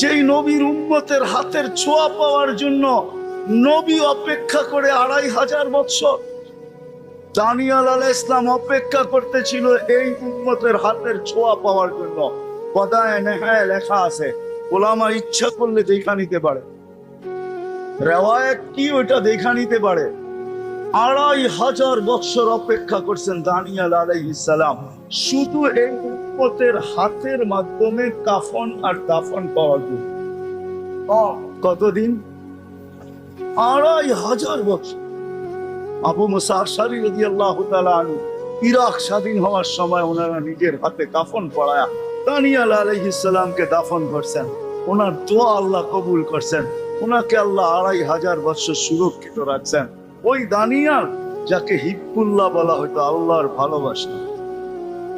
যেই নবীর উম্মতের হাতের ছোঁয়া পাওয়ার জন্য নবী অপেক্ষা করে 2500 বছর, দানিয়েল আলাইহিস সালাম অপেক্ষা করতেছিল এই উম্মতের হাতের ছোঁয়া পাওয়ার জন্য। পদায় নেহায় লেখা আছে, ওলামা ইচ্ছা করলে দেখা নিতে পারে, রেওয়ায়েত কি ওইটা দেখা নিতে পারে। 2500 বছর অপেক্ষা করছেন দানিয়েল আলাইহিস সালাম শুধু এই উম্মতের হাতের মাধ্যমে কাফন আর দাফন পাওয়ার জন্য। কতদিন? 2500 বছর। আবু মুসা আশআরী রাদিয়াল্লাহু তাআলা আনহু ইরাক স্বাধীন হওয়ার সময় ওনারা নিজের হাতে কাফন পরায়া দানিয়েল আলাইহিস সালামকে দাফন করছেন। ওনার দোয়া আল্লাহ কবুল করছেন, ওনাকে আল্লাহ 2500 বছর সুরক্ষিত রাখছেন। ওই দানিয়েল যাকে হিব্বুল্লাহ বলা হয়তো, আল্লাহর ভালোবাসা।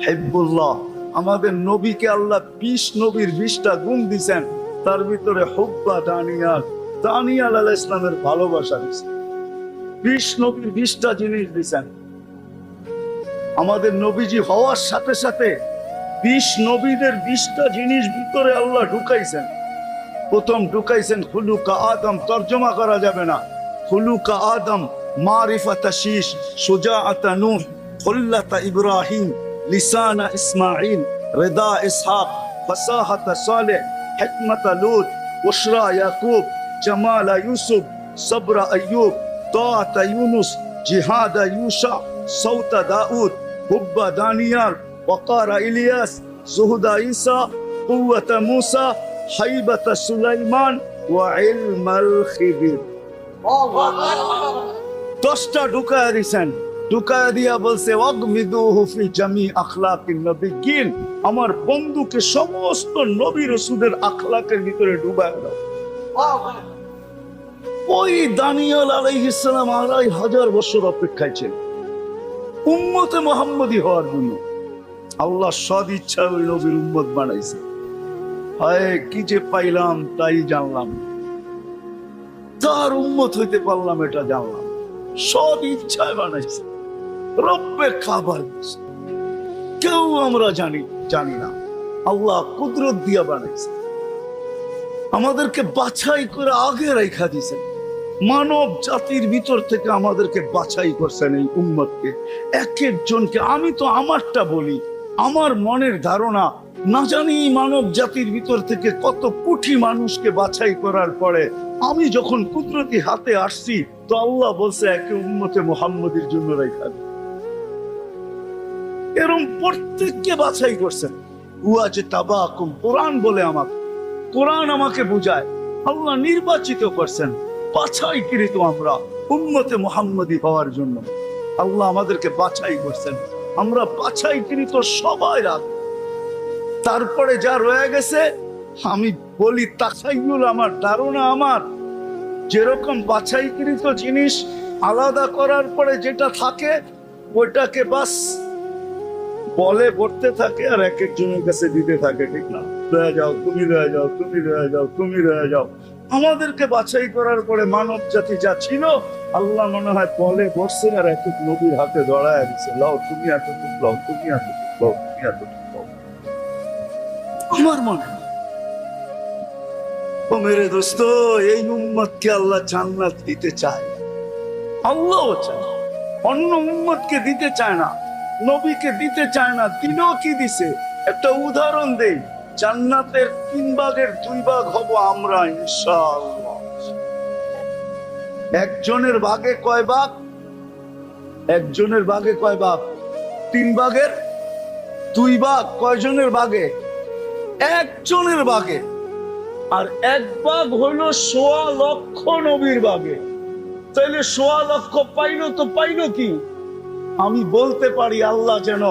হিব্বুল্লাহ, আমাদের নবীকে আল্লাহ 20 নবীর 20টা গুণ দিছেন, তার ভিতরে হুব্বা দানিয়েল, দানিয়েল আলাইহিস সালামের ভালোবাসা দিছেন। 20 নবীর 20টা জিনিস দিছেন। আমাদের নবীজি হওয়ার সাথে সাথে 20 নবীদের 20টা জিনিস ভিতরে আল্লাহ ঢুকাইছেন। প্রথম ঢুকাইছেন খুলুকা আদম, তর্জমা করা যাবে না। খুলুকা আদম, মারিফাতা শীশ, সুজাআতা নূহ, খুল্লাতা ইব্রাহিম, লিসানা ইসমাঈল, রিদা ইসহাক, ফাসাহাতা সালেহ, হিকমাতা লূত, বুশরা ইয়াকুব, জামালা ইউসুফ, সবরা আইয়ুব, তাআতা ইউনুস, জিহাদা ইউশা, সৌতা দাউদ, হুব্বা দানিয়াল, ওয়াকারা ইলিয়াস, জুহুদা ঈসা, কুওয়াতা মূসা, হাইবাতা সুলাইমান ওয়া ইলমাল খিদির। 10টা ঢুকায়া দিছেন। ঢুকায়া দিয়া বলছে ওয়াগমিদুহু ফি জামি আখলাকিন নবিয়্যিন, আমার বন্ধুকে সমস্ত নবী রাসূলের আখলাকের ভিতরে ডুবায়া দাও। ওই দানিয়েল আলাইহিস সালাম 2500 বছর অপেক্ষায় ছিলেন উম্মতে মুহাম্মদী হওয়ার জন্য। আল্লাহ সদ ইচ্ছা ওই নবীর উম্মত বানাইছে। হায় কি যে পাইলাম তাই জানলাম, তার উম্মত হইতে পারলাম এটা জানলাম। সব ইচ্ছায় বানাইছে, রব্বে খাবার দিছে। কেউ আমরা জানি না, আল্লাহ কুদরত দিয়া বানাইছে। আমাদেরকে বাছাই করে আগে রেখা দিছেন। মানব জাতির ভিতর থেকে আমাদেরকে বাছাই করছেন এই উম্মতকে, এক একজনকে। আমি তো আমারটা বলি, আমার মনের ধারণা, না জানি মানব জাতির ভিতর থেকে কত কোটি মানুষকে বাছাই করার পরে আমি যখন কুদরতি হাতে আসছি, তো আল্লাহ বলছে একে উম্মতে মুহাম্মদীর জন্য রেখা দিন। এরকম প্রত্যেককে বাছাই করছেন। হুয়া যে তাবাকুম, কোরআন বলে আমাকে, কোরআন আমাকে বুঝায় আল্লাহ নির্বাচিত করছেন, বাছাইকৃত আমরা উম্মতে মুহাম্মদী হওয়ার জন্য। আল্লাহ আমাদেরকে বাছাই করছেন, আমরা বাছাইকৃত সবাই রাখ। তারপরে যা রয়ে গেছে আমি বলি তাখাইয়ুল, আমার ধারণা, আমার যেরকম বাছাইকৃত জিনিস আলাদা করার পরে যেটা থাকে ওইটাকে বাস বলে পড়তে থাকে আর এক একজনের কাছে দিতে থাকে, ঠিক না? রয়ে যাও তুমি, রয়ে যাও তুমি, রয়ে যাও তুমি, রয়ে যাও। আমাদেরকে বাছাই করার পরে মানব জাতি যা ছিল আল্লাহ মনে হয় বলে বসছে আর এক এক নবীর হাতে ধরায় দিচ্ছে, লাও তুমি এতটুক, লাও তুমি এতটুক, লাও তুমি এতটুক। আমার মনে হয় ও মেরে দোস্ত, এই উম্মতকে আল্লাহ জান্নাত দিতে চায়, আল্লাহও চায়। অন্য উম্মতকে দিতে চায় না, নবীকে দিতে চায় না। দিনও কি দিছে একটা উদাহরণ দেই, জান্নাতের 3 ভাগের 2 ভাগ হব আমরা ইনশাআল্লাহ। একজনের ভাগে কয় ভাগ? একজনের ভাগে কয় ভাগ? 3 ভাগের 2 ভাগ। কয়জনের ভাগে? একজনের ভাগে। আর 1 ভাগ হইল 1.25 লক্ষ নবীর ভাগে। তাইলে 1.25 লক্ষ পাইলো, তো পাইলো কি? আমি বলতে পারি আল্লাহ যেন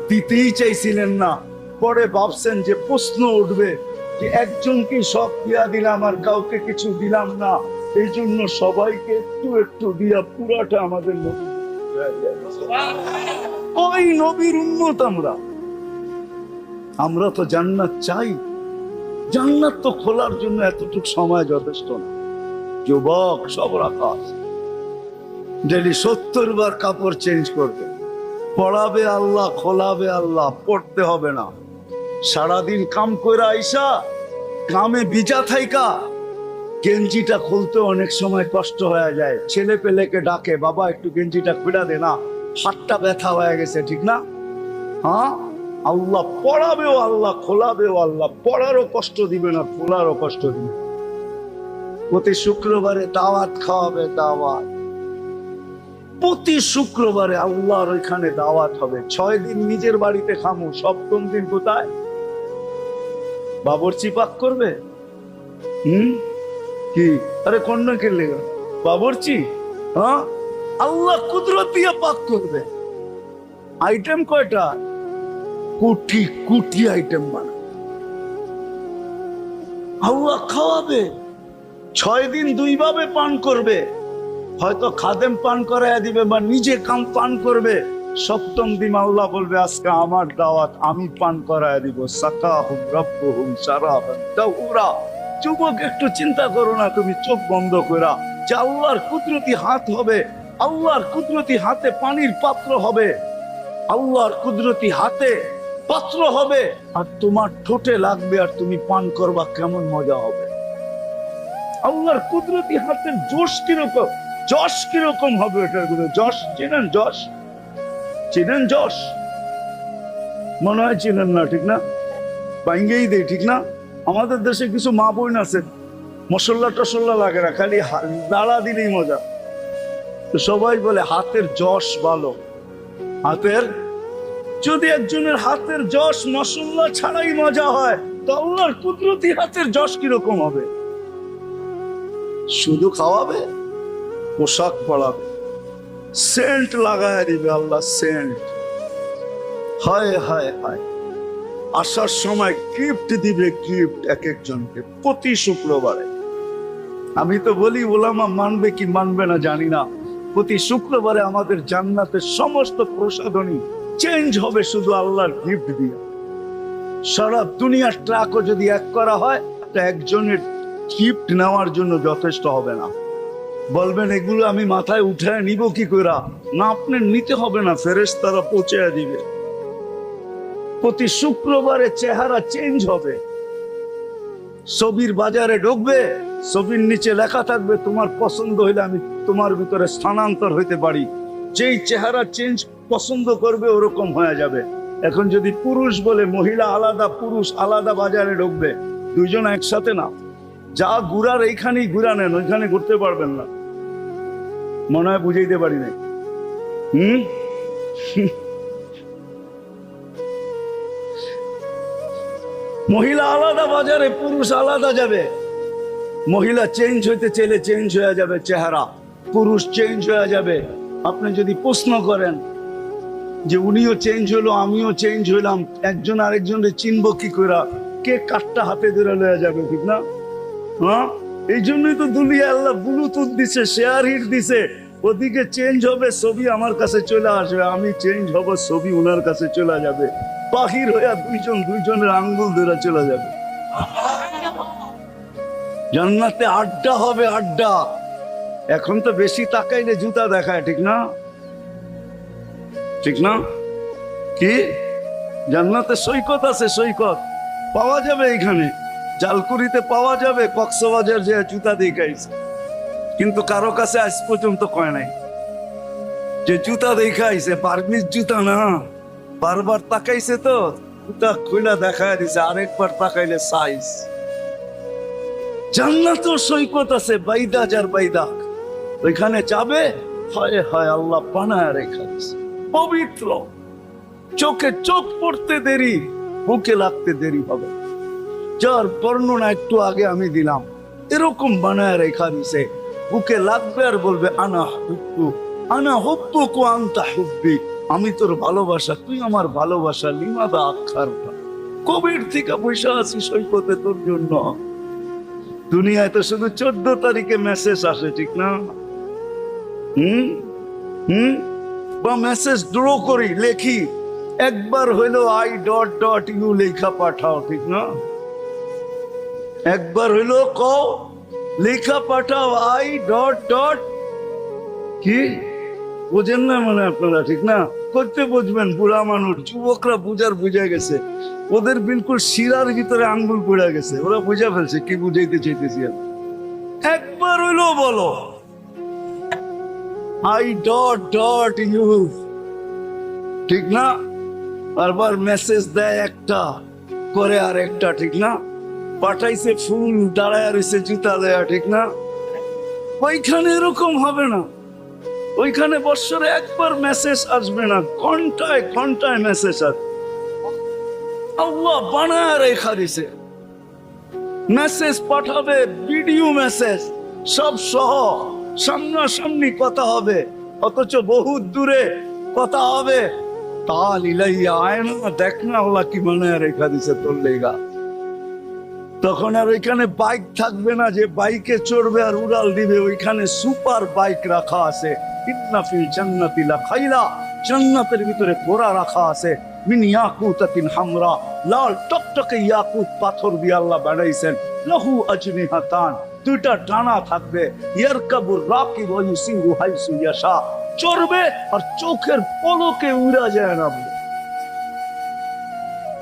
দিতেই চাইছিলেন না, পরে ভাবছেন যে প্রশ্ন উঠবে যে একজনকে সব দিয়া দিলাম আর কাউকে কিছু দিলাম না, এই জন্য সবাইকে একটু একটু দিয়া পুরাটা আমাদের নবী। ওই নবীর উম্মত আমরা। আমরা তো জান্নাত চাই, জান্নাত তো খোলার জন্য এতটুকু সময় যথেষ্ট না। যুবক সব রাখা আছে, ডেলি 70 বার কাপড় চেঞ্জ করবে, পড়াবে আল্লাহ, খোলাবে আল্লাহ, পড়তে হবে না। সারাদিন কাম করে আইসা ঘামে ভিজা থাইকা গেঞ্জিটা খুলতে অনেক সময় কষ্ট হয়ে যায়, ছেলে পেলেকে ডাকে, বাবা একটু গেঞ্জিটা খুলে দে না, হাতটা ব্যথা হয়ে গেছে, ঠিক না? হ্যাঁ, আল্লাহ পড়াবেও, আল্লাহ খোলাবেও, আল্লাহ পড়ারও কষ্ট দিবে না, খোলারও কষ্ট দিবে। প্রতি শুক্রবারে দাওয়াত খাওয়াবে, দাওয়াত প্রতি শুক্রবারে আল্লাহর ওইখানে দাওয়াত হবে। 6 দিন নিজের বাড়িতে খামু, 7ম দিন কোথায়? বাবরচি পাক করবে। কি আরে কন্যা খেললে বাবরচি? হ্যাঁ, আল্লাহ কুদরত দিয়ে পাক করবে। আইটেম কয়টা? কোটি কোটি আইটেম বানা। আল্লাহ খাওয়াবে। 6 দিন 2 ভাবে পান করবে, হয়তো খাদেম পান করাইয়া দিবে বা নিজে পান করবে। 7ম দিন আল্লাহ বলবে আজকে আমার দাওয়াত, আমি পান করাইয়া দিব। সাকাহুম রাব্বুহুম শারাবান তাহুরা। যুবক একটু চিন্তা করো না, তুমি চোখ বন্ধ করা, যে আল্লাহর কুদরতি হাত হবে, আল্লাহর কুদরতি হাতে পানির পাত্র হবে, আল্লাহর কুদরতি হাতে পাত্র হবে, আর তোমার ঠোঁটে লাগবে, আর তুমি পান করবা, কেমন মজা হবে। আল্লাহর কুদরতি হাতের জোশ কিরকম, যশ কিরকম হবে এটার কোনো যশ চিনেন? যশ চিনেন? যশ মনে হয় চিনেন না, ঠিক না? ভাঙ্গেই দেয়, ঠিক না? আমাদের দেশে কিছু মা বোন আছে মশলা টসল্লা লাগে না, খালি দাঁড়া দিলেই মজা। তো সবাই বলে হাতের যশ ভালো। হাতের, যদি একজনের হাতের যশ মশলা ছাড়াই মজা হয়, তো আল্লাহর কুদরতি হাতের যশ কিরকম হবে? শুধু খাওয়াবে, পোশাক পরাবে, সেন্ট লাগায় দিবে আল্লাহ, সেন্ট। হায় হায় হায়, আসার সময় গিফট দিবে, গিফট এক একজনকে প্রতি শুক্রবারে। আমি তো বলি ওলামা মানবে কি মানবে না জানি না, প্রতি শুক্রবারে আমাদের জান্নাতের সমস্ত প্রসাধনী চেঞ্জ হবে শুধু আল্লাহর গিফট দিয়ে। সারা দুনিয়ার ট্রাকও যদি এক করা হয়, তা একজনের গিফট নেওয়ার জন্য যথেষ্ট হবে না। বলবেন এগুলো আমি মাথায় উঠায় নিব কি করে? না, আপনি নিতে হবে না, ফেরেশতারা পৌঁছে দিবে। প্রতি শুক্রবারে চেহারা চেঞ্জ হবে। ছবির বাজারে ঢুকবে, ছবির নিচে লেখা থাকবে তোমার পছন্দ হইলে আমি তোমার ভিতরে স্থানান্তর হইতে পারি। যেই চেহারা চেঞ্জ পছন্দ করবে ওরকম হয়ে যাবে। এখন যদি পুরুষ বলে মহিলা আলাদা, পুরুষ আলাদা বাজারে ঢুকবে, দুইজন একসাথে না। যা ঘুরার এইখানেই ঘুরা নেন, ওইখানে ঘুরতে পারবেন না। মনে হয় বুঝাইতে পারি নাই। মহিলা আলাদা বাজারে, পুরুষ আলাদা যাবে। মহিলা চেঞ্জ হইতে চাইলে চেঞ্জ হয়ে যাবে চেহারা, পুরুষ চেঞ্জ হয়ে যাবে। আপনি যদি প্রশ্ন করেন যে উনিও চেঞ্জ হলো আমিও চেঞ্জ হইলাম, একজন আরেকজনের চিনব কি করে? কে কাঠটা হাতে ধরে লয়ে যাবে, ঠিক না? হ্যাঁ, এই জন্যই তো দুনিয়া আল্লাহ ব্লুটুথ দিছে, শেয়ার হিট দিছে। ওদিকে চেঞ্জ হবে, ছবি আমার কাছে চলে আসবে, আমি চেঞ্জ হব, ছবি ওনার কাছে চলে যাবে। বাহির হইয়া দুইজন দুইজনের আঙ্গুল ধরে চলে যাবে। জান্নাতে আড্ডা হবে, আড্ডা। এখন তো বেশি তাকাইলে জুতা দেখায়, ঠিক না? ঠিক না? কি জান্নাতে সৈকত আছে, সৈকত পাওয়া যাবে এখানে, জালকুড়িতে পাওয়া যাবে, কক্সবাজার যে জুতা দেখাইছে, কিন্তু কারো কাছে আজ পর্যন্ত কয় নাই যে জুতা দেখাইছে। পারমিস জুতা না, বারবার তাকাইছে তো জুতা খুলে দেখায় দিছে, আরেকবার তাকাইলে সাইজ। জান্নাত সৈকত আছে, বাইদা যার বাইদা, ওইখানে যাবে। হয় হয় আল্লাহ বানায় রেখা দিছে, পবিত্র। চোখে চোখ পড়তে দেরি, বুকে লাগতে দেরি হবে। যার বর্ণনা একটু আগে আমি দিলাম, এরকম বানায় রেখা দিছে, বুকে লাগবে আর বলবে আনা হুব্বু, আনা হুব্বুকু আনতা হুব্বি, আমি তোর ভালোবাসা, তুই আমার ভালোবাসা। লিমাদা আখারতা, কবির থেকে পয়সা আছি সৈকতে তোর জন্য। দুনিয়ায় তো শুধু 14 তারিখে মেসেজ আসে, ঠিক না? বা মেসেজ ড্র করি, লেখি, একবার হইলো I.U লেখা পাঠাও, ঠিক না? একবার হইলো কও লেখা পাঠাও I. কি বোঝেন না মানে আপনারা, ঠিক না? করতে বুঝবেন, বুড়া মানুষ, যুবকরা বুঝে গেছে, ওদের বিলকুল শিরার ভিতরে আঙ্গুল পড়ে গেছে, ওরা বুঝে ফেলছে কি বুঝাইতে চাইতেছি আমি। একবার হইলো বলো আই ডট ডট ইউ, ঠিক না? বারবার মেসেজ দেয় একটা, করে আর একটা, ঠিক না? পাঠাইছে ফুল, দাঁড়ায় রয়েছে জুতা দেয়া, ঠিক না? ওইখানে এরকম হবে না। ওইখানে বৎসরে একবার মেসেজ আসবে না, ঘন্টায় ঘন্টায় মেসেজ আসবে। আল্লাহ বানায় রেখা দিছে, মেসেজ পাঠাবে, ভিডিও মেসেজ সব সহ, সামনাসামনি কথা হবে, অথচ বহুত দূরে কথা হবে। তাল ইলাইয়া আয় না, দেখ না আল্লাহ কি বানায় রেখা দিছে তোর লেগা। তখন আর ওইখানে বাইক থাকবে না যে বাইকে চড়বে আর উড়াল দিবে, ওইখানে সুপার বাইক রাখা আছে। ইন্না ফিল জান্নাতি লাখাইলা, জান্নাতের ভিতরে ঘোড়া রাখা আছে, মিন ইয়াকুতাতিন হামরা, লাল টকটকে ইয়াকুত পাথর দিয়ে আল্লাহ বানাইছেন। লাহু আজনিহাতান, দুইটা ডানা থাকবে। ইয়ারকাবুর রাকিব ওয়া ইউসিরু হাইসু ইয়াশা, চড়বে আর চোখের পলকে উড়া যায় না।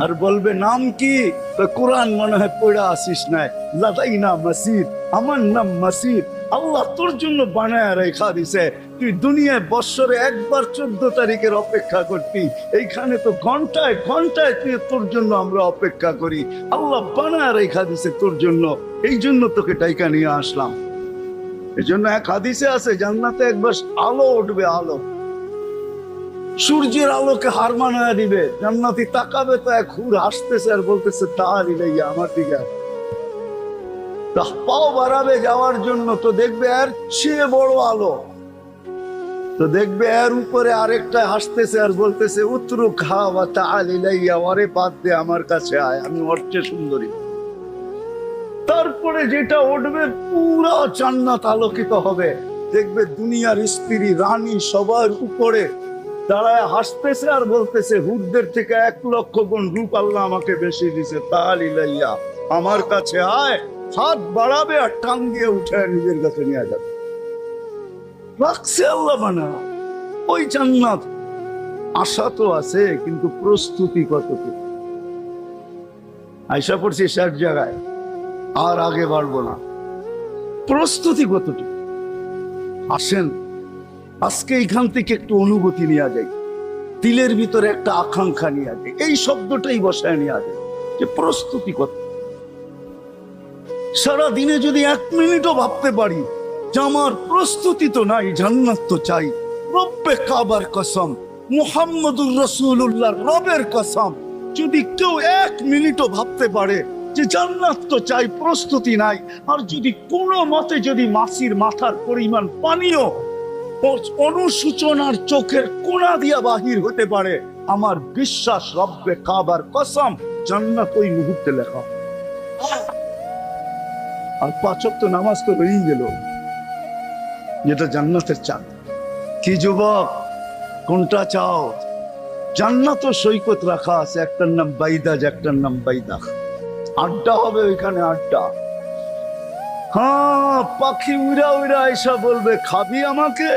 আর বলবে নাম কি? কোরআন মনে হয় পড়া আসিস নাই, লাদাইনা মাসির, আমার নাম মাসির। আল্লাহ তোর জন্য বানায় রেখা দিছে, তুই দুনিয়ায় বৎসরে একবার 14 তারিখের অপেক্ষা করতি, এইখানে তো ঘন্টায় ঘন্টায় তুই তোর জন্য আমরা অপেক্ষা করি। আল্লাহ বানায় রেখা দিছে তোর জন্য, এই জন্য তোকে ডাইকা নিয়ে আসলাম। এই জন্য এক হাদিসে আছে জান্নাতে একবার আলো উঠবে, আলো, সূর্যের আলোকে হার মানায় দিবে। জান্নাতি তাকাবে তো এক হুর হাসতেছে আর বলতেছে তার ইলাইয়া, আমার দিকে পাও বাড়াবে যাওয়ার জন্য, তো দেখবে এর চেয়ে বড় আলো, তো দেখবে এর উপরে আরেকটা হাসতেছে আর বলতেছে উত্তরু খাওয়া তাল ইলাইয়া, ওরে বাদ দে, আমার কাছে আয়, আমি ওর চেয়ে সুন্দরী। তারপরে যেটা উঠবে পুরো জান্নাত আলোকিত হবে, দেখবে দুনিয়ার স্ত্রী রানী সবার উপরে দাঁড়ায় হাসতেছে আর বলতেছে হুরদের থেকে 1 লক্ষ গুণ রূপ আল্লাহ আমাকে বেশি দিছে, তাল ইলাইয়া, আমার কাছে আয়। হাত বাড়াবে আর টান দিয়ে উঠে নিজের কাছে নিয়ে যাবে। রাখছে আল্লাহ বানা ওই জান্নাত। আশা তো আছে, কিন্তু প্রস্তুতি কতটুকু? আয়সা পড়ছি শেষ জায়গায়, আর আগে বাড়বো না। প্রস্তুতি কতটুকু? আসেন আজকে এখান থেকে একটু অনুভূতি নেওয়া যায়, দিলের ভিতরে একটা আকাঙ্ক্ষা নেওয়া যায়, এই শব্দটাই বসায় নেওয়া যায় যে প্রস্তুতি কত। সারা দিনে যদি 1 মিনিটও ভাবতে পারি যে আমার প্রস্তুতি তো নাই, জান্নাত তো চাই, রব্বে কাবার কসম, মুহাম্মদুর রাসূলুল্লাহর রবের কসম, যদি কেউ 1 মিনিটও ভাবতে পারে যে জান্নাত তো চাই, প্রস্তুতি নাই, আর যদি কোনো মতে যদি মাসির মাথার পরিমাণ পানিও অনুসূচনার চোখের কোনা দিয়া বাহির হতে পারে, আমার বিশ্বাস রব্বে কাবার কসম জান্নাত ওই মুহূর্তে লেখা। আর 5 ওয়াক্ত নামাজ তো রয়েই গেল, যেটা জান্নাতের চাঁদ। কি যুবক, কোনটা চাও? জান্নাত ও সৈকত রাখা আছে, একটার নাম বাইদাজ, একটার নাম বাইদাখ। আড্ডা হবে ওইখানে, আড্ডা। হ্যাঁ, পাখি উড়া উড়া এসা বলবে খাবি আমাকে,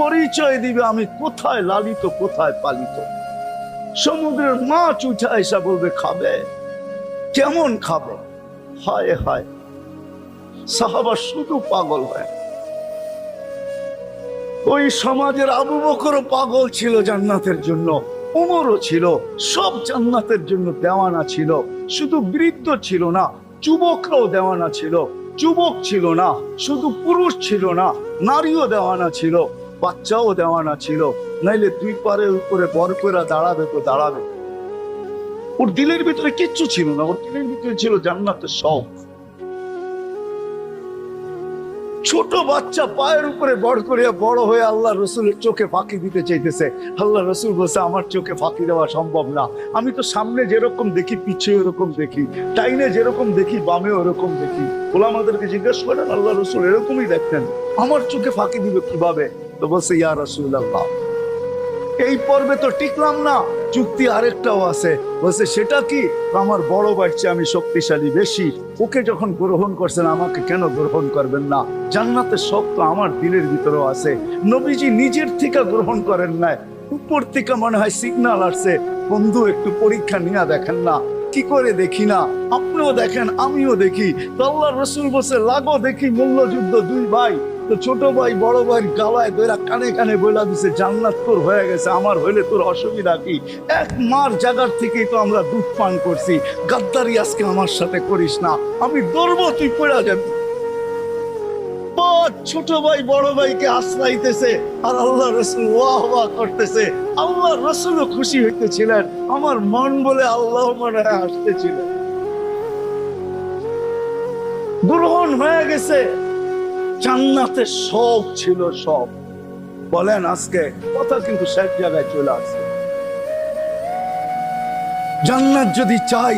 পরিচয় দিবে আমি কোথায় লালিত কোথায় পালিত। সমুদ্রের মাছ উঠা এসা বলবে খাবে, কেমন খাবে? হায় হায়, সাহাবা শুধু পাগল হয়। ওই সমাজের আবু বকরও পাগল ছিল জান্নাতের জন্য, উমরও ছিল, সব জান্নাতের জন্য দেওয়ানা ছিল। শুধু বৃদ্ধ ছিল না, যুবকরাও দেওয়ানা ছিল। যুবক ছিল না, শুধু পুরুষ ছিল না, নারীও দেওয়ানা ছিল, বাচ্চাও দেওয়ানা ছিল। নাইলে 2 পারের উপরে বর করে দাঁড়াবে তো দাঁড়াবে। ওর দিলের ভিতরে কিচ্ছু ছিল না, ওর দিলের ভিতরে ছিল জান্নাতের শখ। ছোট বাচ্চা পায়ের উপরে বড় করিয়া বড় হয়ে আল্লাহ রসুলের চোখে ফাঁকি দিতে চাইতেছে। আল্লাহ রসুল বলছে আমার চোখে ফাঁকি দেওয়া সম্ভব না, আমি তো সামনে যেরকম দেখি পিছিয়ে ওরকম দেখি, ডাইনে যেরকম দেখি বামে ওরকম দেখি। ওলামাদেরকে জিজ্ঞেস করেন আল্লাহ রসুল এরকমই দেখতেন, আমার চোখে ফাঁকি দিবে কিভাবে? তো বলছে ইয়া রাসূলুল্লাহ, এই পর্বে তো টিকলাম না, যুক্তি আরেকটাও আছে। বলছে সেটা কি? আমার বড় বাচ্চা আমি শক্তিশালী বেশি, ওকে যখন গ্রহণ করছেন আমাকে কেন গ্রহণ করবেন না? জান্নাতের শখ তো আমার দিলের ভিতরেও আছে। নবীজি নিজের থেকে গ্রহণ করেন নাই, উপর থেকে মনে হয় সিগন্যাল আসছে, বন্ধু একটু পরীক্ষা নিয়ে দেখেন না। কি করে দেখি না, আপনিও দেখেন আমিও দেখি। তো আল্লাহর রাসূল বলছে লাগো দেখি মূল্যযুদ্ধ। দুই ভাই, তো ছোট ভাই বড় ভাই গালায় দইরা কানে কানে বইলা দিছে জান্নাত তোর হয়ে গেছে, আমার হইলে তোর অসুবিধা কি? এক মার জায়গার থেকেই তো আমরা দুধ পান করছি, গাদ্দারি আজকে আমার সাথে করিস না, আমি ধরবো তুই পড়া যাবি। ছোট ভাই বড় ভাইকে আশ্রাইতেছে আর আল্লাহ রাসূল ওয়াহ ওয়াহ করতেছে। আল্লাহ রাসূলও খুশি হইতেছিলেন, আমার মন বলে আল্লাহ মনে হয় আসতেছিলেন। গ্রহণ হয়ে গেছে, জান্নাতে সব ছিল সব। বলেন আজকে কথা কিন্তু শেষ জায়গায় চলে আসছে। জান্নাত যদি চাই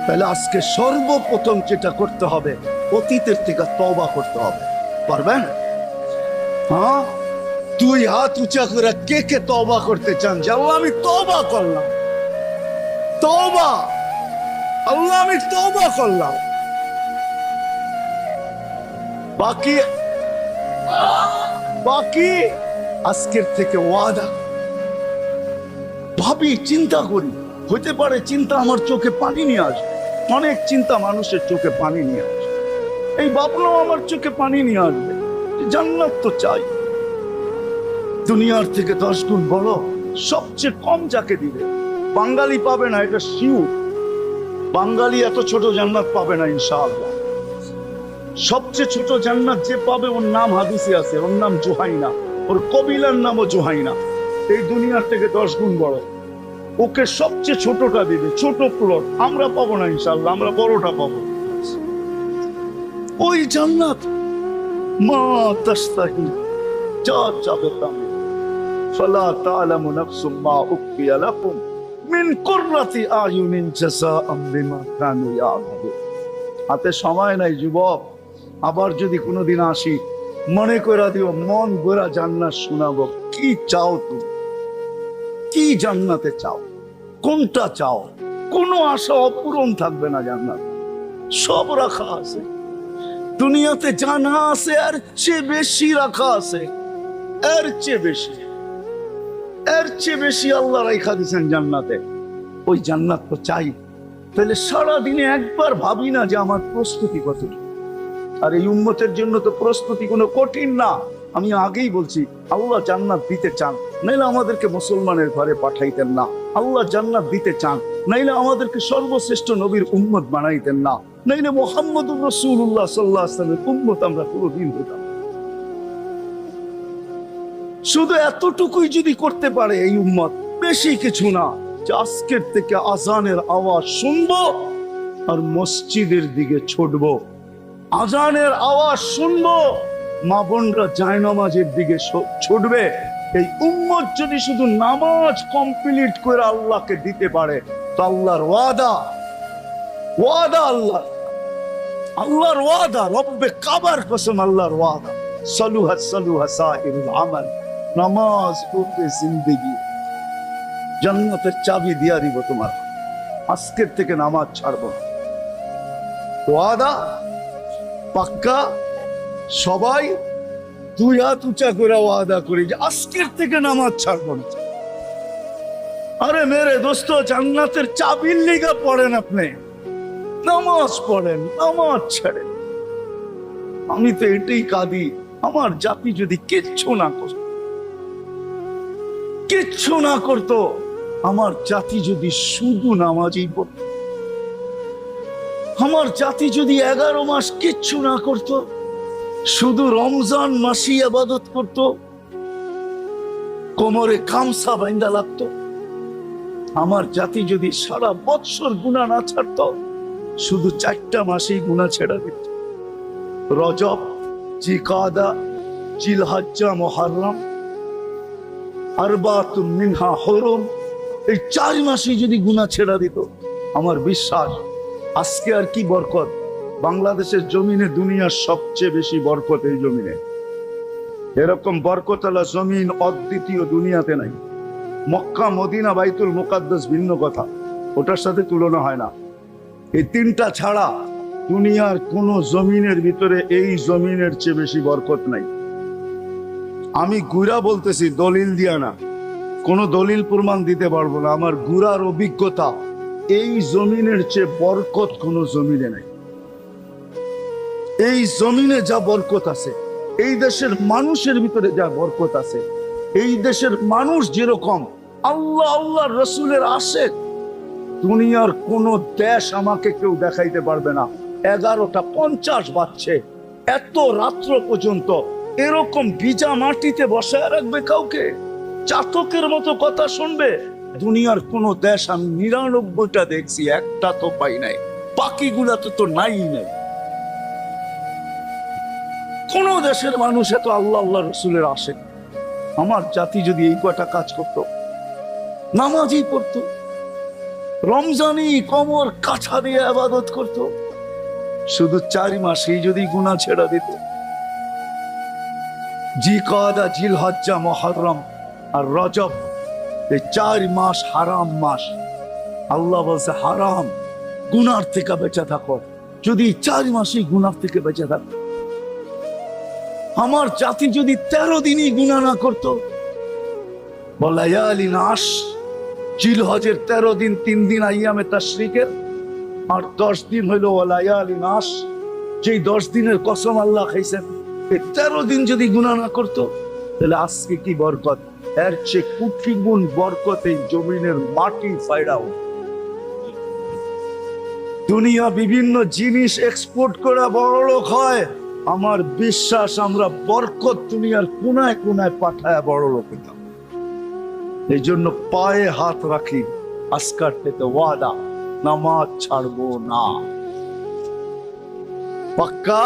তাহলে আজকে সর্বপ্রথম যেটা করতে হবে, অতীতের থেকে তওবা করতে হবে। পারবেন? হ্যাঁ, তুই হাত উঁচা করে কে কে তওবা করতে চান যে আল্লাহ আমি তওবা করলাম, তওবা, আল্লাহ আমি তওবা করলাম। বাকি বাকি আজকের থেকে ওয়াদা। ভাবি, চিন্তা করি, হতে পারে চিন্তা আমার চোখে পানি নিয়ে আসবে। অনেক চিন্তা মানুষের চোখে পানি নিয়ে আসবে, এই ভাবনাও আমার চোখে পানি নিয়ে আসবে। জান্নাত তো চাই, দুনিয়ার থেকে 10 গুণ বড় সবচেয়ে কম যাকে দিবে। বাঙালি পাবে না, এটা শিওর। বাঙালি এত ছোট জান্নাত পাবে না ইনশাআল্লাহ। সবচেয়ে ছোট জান্নাত যে পাবে ওর নাম হাদিসে আছে, ওর নাম জুহাইনা, ওর কবিলার নামও জুহাইনা। এই দুনিয়ার থেকে 10 গুণ বড়, ওকে সবচেয়ে ছোটটা দিবে, ছোট প্লট। আমরা পাবো না ইনশাআল্লাহ, আমরা বড়টা পাবো। ওই জান্নাত মা তাস্তাহি, যা চাবে তাবে। ফালা তা'লামু নাফসুম মা উখফিয়া লাকুম মিন কুররাতি আয়ুনিন জাযাআম বিমা কানু ইয়া'মালুন। হাতে সময় নাই যুবক, আবার যদি কোনোদিন আসি মনে করে দিও মন গোরা জান্নাত শোনাবো। কি চাও তুমি? কি জান্নাতে চাও? কোনটা চাও? কোনো আশা অপূরণ থাকবে না জান্নাত, সব রাখা আছে। দুনিয়াতে জানা আছে আর চেয়ে বেশি রাখা আছে, এর চেয়ে বেশি, এর চেয়ে বেশি আল্লাহ রাখা দিয়েছেন জান্নাতে। ওই জান্নাত তো চাই, তাহলে সারাদিনে একবার ভাবি না যে আমার প্রস্তুতি কতটুকু। আর এই উম্মতের জন্য তো প্রস্তুতি কোনো কঠিন না। আমি আগেই বলছি, আল্লাহ জান্নাত দিতে চান, নাইলে আমাদেরকে মুসলমানের ঘরে পাঠাইতেন না। আল্লাহ জান্নাত দিতে চান, নাইলে আমাদেরকে সর্বশ্রেষ্ঠ নবীর উম্মত বানাইতেন না, নাইলে মুহাম্মদুর রাসূলুল্লাহ সাল্লাল্লাহু আলাইহি ওয়াসাল্লামের উম্মত আমরা কোনদিন হতাম। শুধু এতটুকুই যদি করতে পারে এই উম্মত, বেশি কিছু না, যে আজকের থেকে আজানের আওয়াজ শুনবো আর মসজিদের দিকে ছুটবো। আজানের আওয়াজ শুনবো, মা বোনরা জায়নামাজের দিকে ছুটবে। এই উম্মত যদি শুধু নামাজ কমপ্লিট করে আল্লাহকে দিতে পারে, তো আল্লাহর ওয়াদা, ওয়াদা আল্লাহ, আল্লাহর ওয়াদা, রব্বে কাবার কসম, আল্লাহর ওয়াদা, সালুহা সালুহা সাইরুল আমাল, নামাজ পড়তে জিন্দেগি, জান্নাতের চাবি দিয়া দিব তোমার। আজকের থেকে নামাজ ছাড়বো না, ওয়াদা পাক্কা। সবাই 2 হাত উঁচা করে ওয়াদা করি যে আজকের থেকে নামাজ ছাড়বো না। আরে মেরে দোস্ত, জান্নাতের চাবির লিগা পড়েন আপনি, নামাজ পড়েন, নামাজ ছাড়েন। আমি তো এটাই কাঁদি, আমার জাতি যদি কিচ্ছু না করত, কিচ্ছু না করতো, আমার জাতি যদি শুধু নামাজই পড়ত, আমার জাতি যদি 11 মাস কিচ্ছু না করত, শুধু রমজান মাসি ইবাদত করত, কোমরে গামছা বাঁধা লাগতো, আমার জাতি যদি সারা বছর গুনাহ না ছাড়ত, শুধু 4টা মাসেই গুনাহ ছেড়ে দিত, রজব, জিকাদা, জিলহজ্জা, মুহররম, আরবাতুম মিনহা হুরুম, এই 4 মাসেই যদি গুনাহ ছেড়ে দিত, আমার বিশ্বাস আজকে আর কি বরকত। বাংলাদেশের জমিনে দুনিয়ার সবচেয়ে বেশি বরকত এই জমিনে। এরকম বরকতওয়ালা জমিন অদ্বিতীয় দুনিয়াতে নাই। মক্কা, মদিনা, বাইতুল মুকাদ্দাস ভিন্ন কথা, ওটার সাথে তুলনা হয় না। এই 3টা ছাড়া দুনিয়ার কোন জমিনের ভিতরে এই জমিনের চেয়ে বেশি বরকত নাই। আমি ঘুরা বলতেছি, দলিল দিয়া না। কোনো দলিল প্রমাণ দিতে পারবো না। আমার গুড়ার অভিজ্ঞতা, এই জমিনের চেয়ে বরকত কোনো জমিনে নাই। এই জমিনে যা বরকত আছে, এই দেশের মানুষের ভিতরে যা বরকত আছে, এই দেশের মানুষ যেরকম আল্লাহ আল্লাহ রসুলের আশেক, দুনিয়ার কোন দেশ আমাকে কেউ দেখাইতে পারবে না। 11:50 বাজছে, এত রাত্র পর্যন্ত এরকম ভিজা মাটিতে বসায় রাখবে কাউকে? চাতকের মতো কথা শুনবে? দুনিয়ার কোন দেশ আমি 99টা দেখছি, একটা তো পাই নাই। বাকিগুলাতে তো নাই নাই। কোন দেশের মানুষ এত আল্লাহ আল্লাহ রসুলের আশেক। আমার জাতি যদি এই কয়টা কাজ করত, নামাজই পড়তো, রমজানি কমর কাছা দিয়ে আবাদত করত, শুধু 4 মাসেই যদি গুনাহ ছেড়ে দিত। জিলকাদা, জিলহজ্জা, মুহররম আর রজব, এই 4 মাস হারাম মাস। আল্লাহ বলছে হারাম, গুনার থেকে বেঁচে থাকো। যদি 4 মাসেই গুনার থেকে বেঁচে থাকো, আমার জাতি যদি 13 দিনই গুনাহ না করতো, বলায়ালি নাশ, জিলহজের 13 দিন, 3 দিন আইয়ামে তাশরিকের, আর 10 দিন হইল ওয়ালায়ালি নাশ, যেই 10 দিনের কসম আল্লাহ খাইছেন। এই 13 দিন যদি গুনাহ না করতো, তাহলে আজকে কি বরকত, এর চেয়ে কোটি গুণ বরকত এই জমিনের মাটি ফায়দাও। দুনিয়া বিভিন্ন জিনিস এক্সপোর্ট করে বড়লোক হয়, আমার বিশ্বাস আমরা বরকত দুনিয়ার কোনায় কোনায় পাঠায় বড়লোক হইতাম। এই জন্য পায়ে হাত রাখি, আজকার থেকে ওয়াদা, নামাজ ছাড়বো না। পাক্কা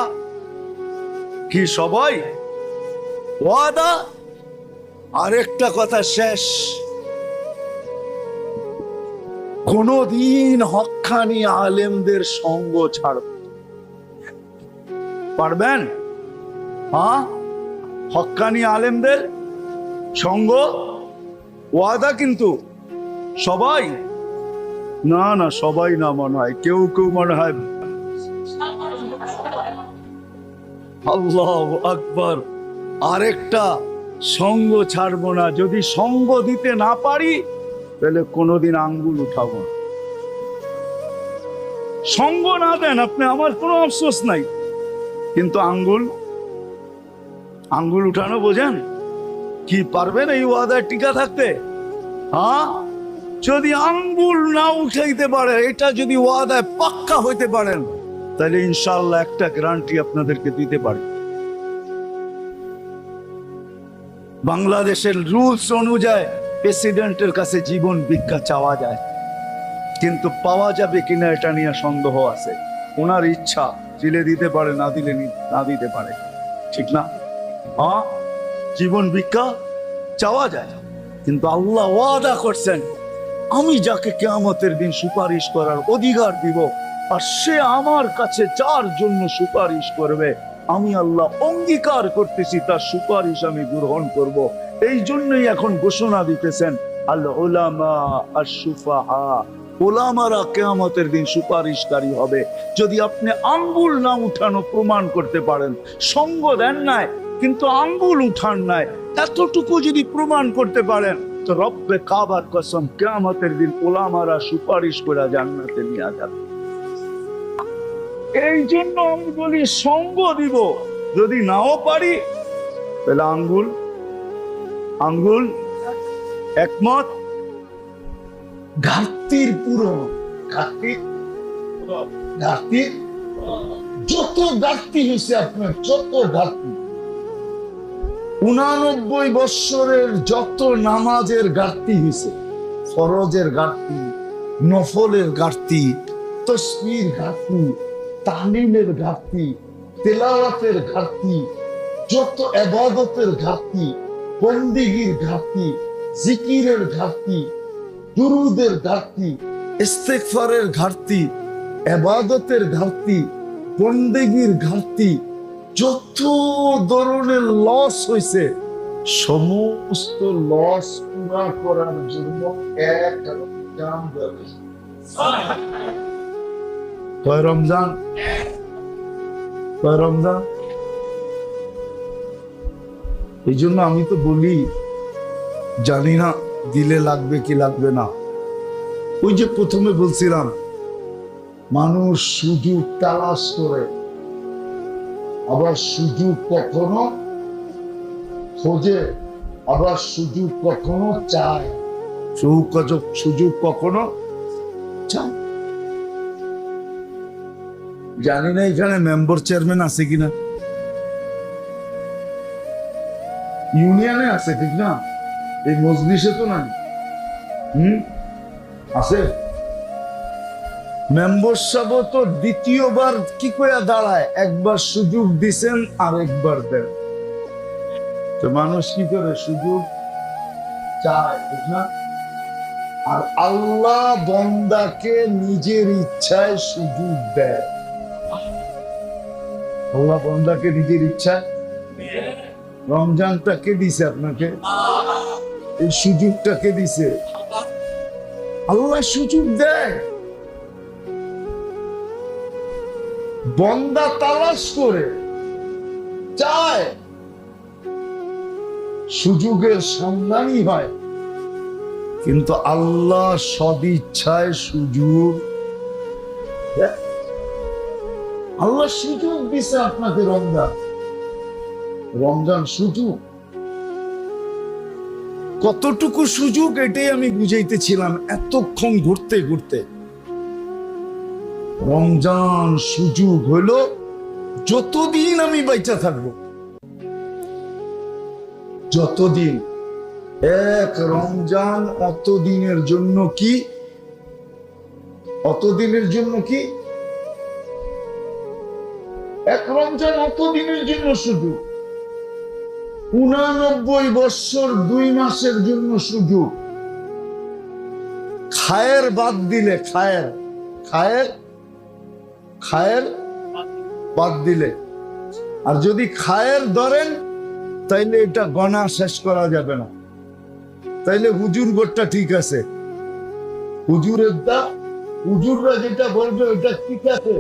কি সবাই? ওয়াদা। আরেকটা কথা শেষ, কোনদিন হক্কানি আলেমদের সঙ্গ ছাড়ব পারবেন? হ্যাঁ, হক্কানি আলেমদের সঙ্গ ওয়াদা। কিন্তু সবাই না, না সবাই না, মনে হয় কেউ কেউ মনে হয়। আল্লাহু আকবার। আরেকটা, সঙ্গ ছাড়বো না। যদি সঙ্গ দিতে না পারি, তাহলে কোনোদিন আঙ্গুল উঠাবো না। সঙ্গ না দেন আপনি, আমার কোনো আফসোস নাই, কিন্তু আঙ্গুল উঠানো বোঝেন? কি পারবেন এই ওয়াদায় টিকা থাকতে? হ্যাঁ, যদি আঙ্গুল না উঠাইতে পারে, এটা যদি ওয়াদায় পাক্কা হইতে পারেন, তাহলে ইনশাআল্লাহ একটা গ্যারান্টি আপনাদেরকে দিতে পারি। বাংলাদেশের রুলস অনুযায়ী প্রেসিডেন্টের কাছে জীবন ভিক্ষা চাওয়া যায়, কিন্তু পাওয়া যাবে কিনা এটা নিয়ে সন্দেহ আছে। ওনার ইচ্ছা, দিলে দিতে পারে, না দিলে না দিতে পারে, ঠিক না? হ্যাঁ, জীবন ভিক্ষা চাওয়া যায়, কিন্তু আল্লাহ ওয়াদা করছেন, আমি যাকে কিয়ামতের দিন সুপারিশ করার অধিকার দিব, আর সে আমার কাছে যার জন্য সুপারিশ করবে, আমি আল্লাহ অঙ্গীকার করতেছি তার সুপারিশ আমি গ্রহণ করব। এই জন্যই এখন ঘোষণা দিতেছেন, আল উলামা আশ-শুফাহা, ওলামারা কিয়ামতের দিন সুপারিশকারী হবে। যদি আপনি আঙ্গুল না উঠানো প্রমাণ করতে পারেন, সঙ্গ দেন নাই কিন্তু আঙ্গুল উঠান নাই, এতটুকু যদি প্রমাণ করতে পারেন, তো রব্বে কাবার কসম, কিয়ামতের দিন ওলামারা সুপারিশ করে জান্নাতে নিয়ে যাবে। এই জন্য আমি বলি সঙ্গ দিব, যদি নাও পারি তাহলে আঙ্গুল একমত। ঘাটতির পূরণ, ঘাটতির যত ঘাটতি হয়েছে আপনার, যত ঘাটতি, 89 বৎসরের যত নামাজের ঘাটতি হয়েছে, ফরজের ঘাটতি, নফলের ঘাটতি, তাসবির ঘাটতি, তাহলিলের ঘাটতি, তেলাওয়াতের ঘাটতি, যত ইবাদতের ঘাটতি, বন্দেগীর ঘাটতি, জিকিরের ঘাটতি, দুরুদের ঘাটতি, ইস্তেগফারের ঘাটতি, ইবাদতের ঘাটতি, বন্দেগীর ঘাটতি, যত ধরনের লস হয়েছে, সমস্ত লস পুরা করার জন্য এক রমজান ব্যবস্থা। কয় রমজান? এই জন্য আমি তো বলি, জানি না দিলে লাগবে কি লাগবে না? ওই যে প্রথমে বলছিলাম, মানুষ সুযোগ তালাশ করে, আবার সুযোগ কখনো খোঁজে, আবার সুযোগ কখনো চায়, সুযোগ কখনো চায়। জানি না এখানে মেম্বার চেয়ারম্যান আছে কিনা, ইউনিয়নে আছে ঠিক না, এই মজলিসে তো নাই। আছে মেম্বার সাহেব তো দ্বিতীয়বার কি করে দাঁড়ায়, একবার সুযোগ দিছেন আর একবার দেন, তো মানুষ কি করে সুযোগ চায় ঠিক না। আর আল্লাহ বান্দাকে নিজের ইচ্ছায় সুযোগ দেয়, আল্লাহ বান্দাকে নিজের ইচ্ছায়। রমজানটা কে দিছে আপনাকে, এই সুযোগটা কে দিছে? আল্লাহ সুযোগ দেয়, বান্দা তালাশ করে চায়, সুযোগের সন্ধানই হয়, কিন্তু আল্লাহ সদিচ্ছায় সুযোগ, আল্লাহ সুযোগ দিছে আপনাকে। রমজান সুযোগ, কতটুকু সুযোগ এটাই আমি বুঝাইতেছিলাম এতক্ষণ ঘুরতে ঘুরতে। রমজান সুযোগ হলো যতদিন আমি বাইচা থাকবো, যতদিন। এক রমজান অতদিনের জন্য কি, অতদিনের জন্য কি, এক রমজান অতদিনের জন্য সুযোগ। 89 বছর 2 মাসের জন্য সুযোগ। খায়ের বাদ দিলে, খায়ের বাদ দিলে, আর যদি খায়ের ধরেন তাইলে এটা গণা শেষ করা যাবে না। তাইলে হুজুর গোটটা ঠিক আছে, হুজুররা যেটা বলবে ওইটা ঠিক আছে,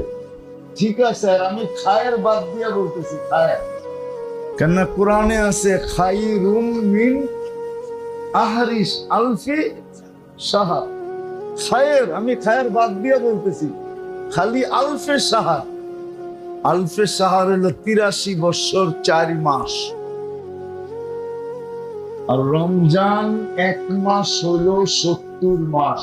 ঠিক আছে। আর আমি খায়ের বাদ দিয়ে বলতেছি খায়ের, কেননা কোরআনে আছে খাইরুম মিন আহরিস আলফি শাহর। খায়ের, আমি খায়ের বাদ দিয়ে বলতেছি, খালি আলফে শাহর। আলফে শাহর হলো 83 বছর 4 মাস, আর রমজান 1 মাস হলো 70 মাস।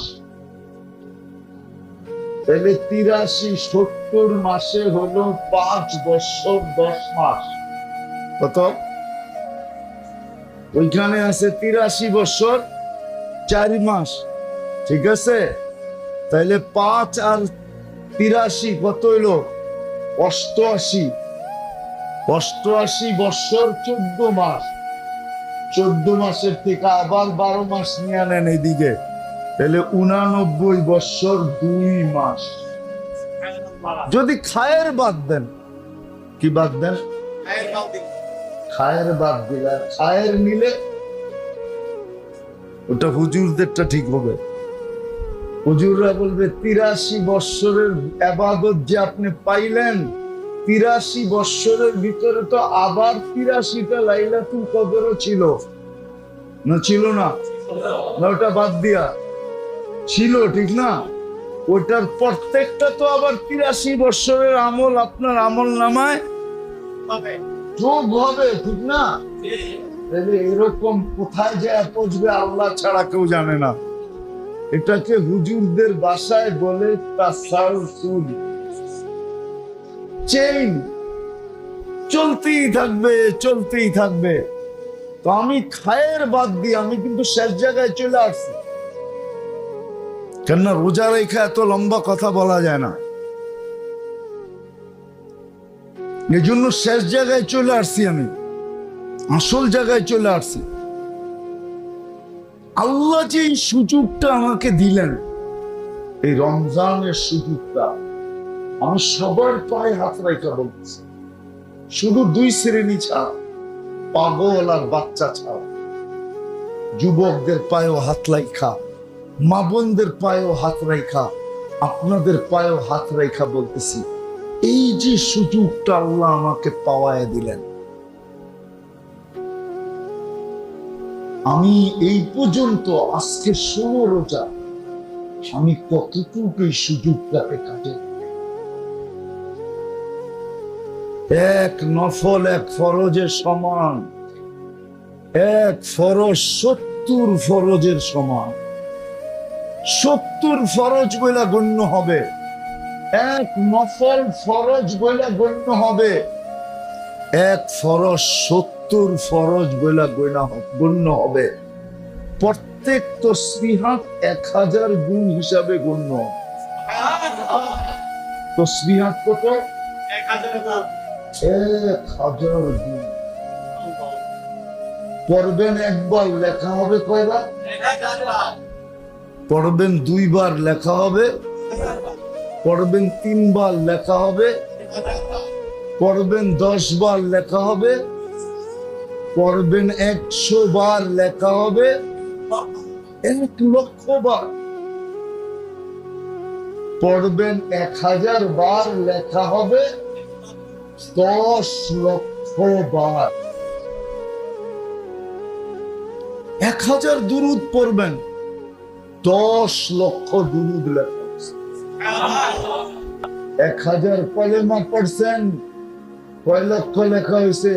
তাহলে 83-70 মাসে হলো 5 বছর 10 মাস। কত? ওইখানে আছে 83 বছর 4 মাস, ঠিক আছে। তাইলে 5 আর 83 কত হইলো? 88। 88 বছর 14 মাস। 14 মাসের থেকে আবার 12 মাস নিয়ে আনেন এদিকে, তাহলে 89 বছর 2 মাস। যদি খায়ের বাদ দেন, কি বাদ দেন? খায়ের বাদ দিলে, খায়ের নিলে ওটা হুজুরদেরটা ঠিক হবে। হুজুররা বলবে 83 বছরের ইবাদত যে আপনি পাইলেন, 83 বছরের ভিতরে তো আবার 83টা লাইলাতুল কদরও ছিল না, ছিল না? ওটা বাদ দিয়া ছিল, ঠিক না? ওটার প্রত্যেকটা তো আবার 83 বছরের আমল আপনার আমল নামায় যোগ হবে, ঠিক না? এরকম কোথায় যায় পৌঁছবে আল্লাহ ছাড়া কেউ জানে না। এটাকে হুজুরদের ভাষায় বলে তাসালসুল, চেইন, চলতেই থাকবে, চলতেই থাকবে। তো আমি খায়ের বাদ দিয়ে আমি কিন্তু শেষ জায়গায় চলে আসছি, কেননা রোজা রেখা এত লম্বা কথা বলা যায় না, এজন্য শেষ জায়গায় চলে আসছি, আমি আসল জায়গায় চলে আসছি। আল্লাহ যে এই সুযোগটা আমাকে দিলেন, এই রমজানের সুযোগটা, আমি সবার পায়ে হাত রেখা বলতেছি, শুধু 2 শ্রেণী ছাড়া, পাগল আর বাচ্চা ছাড়া, যুবকদের পায়েও হাত রাখা, মা বোনদের পায়েও হাত রাখা, আপনাদের পায়েও হাত রাখা বলতেছি, এই যে সুযোগটা আল্লাহ আমাকে পাওয়ায় দিলেন, আমি এই পর্যন্ত আজকে 16 রোজা, আমি কতটুকু এই সুযোগটাকে কাটে। এক নফল এক ফরজের সমান, এক ফরজ 70 ফরজের সমান। 70 ফরজ বলে গণ্য হবে, এক নফল ফরজ বলে গণ্য হবে, এক ফরজ 70 ফরজ বলে গণ্য হবে। প্রত্যেক তসবিহাত 1000 গুণ হিসাবে গণ্য। তসবিহাত কত? 1000 গুণ। পড়বেন একবার, লেখা হবে কয়বার? পড়বেন 2 বার, লেখা হবে। পড়বেন 3 বার, লেখা হবে। পড়বেন 10 বার, লেখা হবে। পড়বেন 100 বার, লেখা হবে। 1 লক্ষ বার পড়বেন, 1000 বার, লেখা হবে 10 লক্ষ বার। 1000 দুরুদ পড়বেন, 10 লক্ষ দুরুদ লেখা হবে। 1000 কলেমা পড়ছেন, কয় লক্ষ লেখা হয়েছে?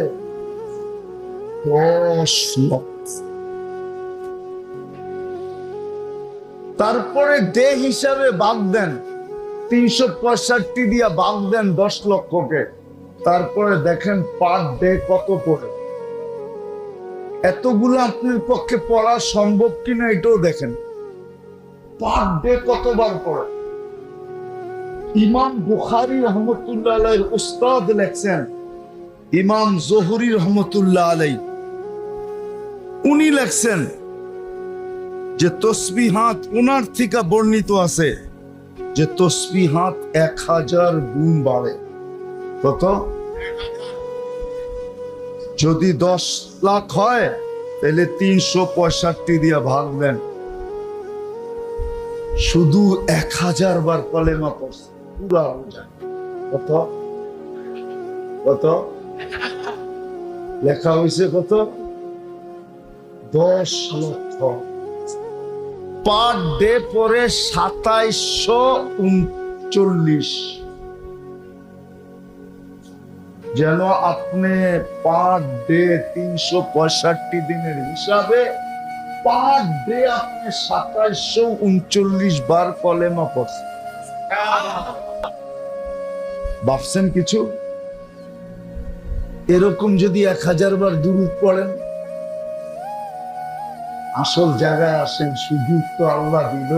10 লক্ষ। তারপরে ডে হিসাবে ভাগ দেন, 365 দিয়া ভাগ দেন 10 লক্ষকে। তারপরে দেখেন পার ডে কত পড়ে। এতগুলো আপনার পক্ষে পড়া সম্ভব কিনা এটাও দেখেন। পার ডে কতবার পড়ে। ইমাম বুখারী রহমতুল্লাহ আলাইহির উস্তাদ লেখছেন, ইমাম জোহরি রহমতুল্লাহ আলাইহি, উনি লেখছেন যে তসবিহাত উনার থেকে বর্ণিত আছে যে তসবিহাত 1000 গুণ বাড়ে। কত? যদি 10 লাখ হয় তাহলে 365 দিয়ে ভাগ দেন। শুধু 1000 বার কলেমা পড়ছে, পুরা রোজা। কত? কত লেখা হয়েছে? কত? 10 লক্ষ। পার ডে পরে 2739। যেন আপনি পার ডে 365 দিনের হিসাবে পার ডে আপনি 2739 বার কলেমা পড়ছেন। ভাবছেন কিছু? এরকম যদি 1000 বার দুরূদ পড়েন, আসল জায়গায় আসেন। সুযোগ তো আল্লাহ দিল,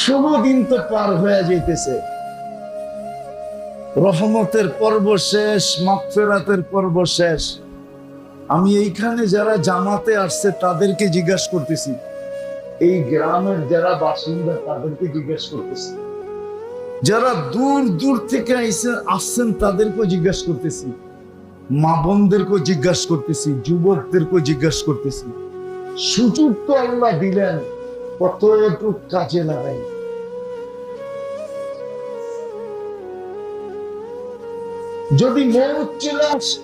16 দিন তো পার হয়ে যাইতেছে। রহমতের পর্ব শেষ, মাগফিরাতের পর্ব শেষ। আমি এইখানে যারা জামাতে আসছে তাদেরকে জিজ্ঞাসা করতেছি, এই গ্রামের যারা বাসিন্দা তাদেরকে জিজ্ঞাসা করতেছি, যারা দূর দূর থেকে আসছেন তাদেরকেও জিজ্ঞাসা করতেছি, মা বোনদেরকেও জিজ্ঞাসা করতেছি, যুবকদেরকেও জিজ্ঞাসা করতেছি। সুযোগ তো আল্লাহ দিলেন, কতটুকু কাজে লাগাই। যদি মৌত চলে আসে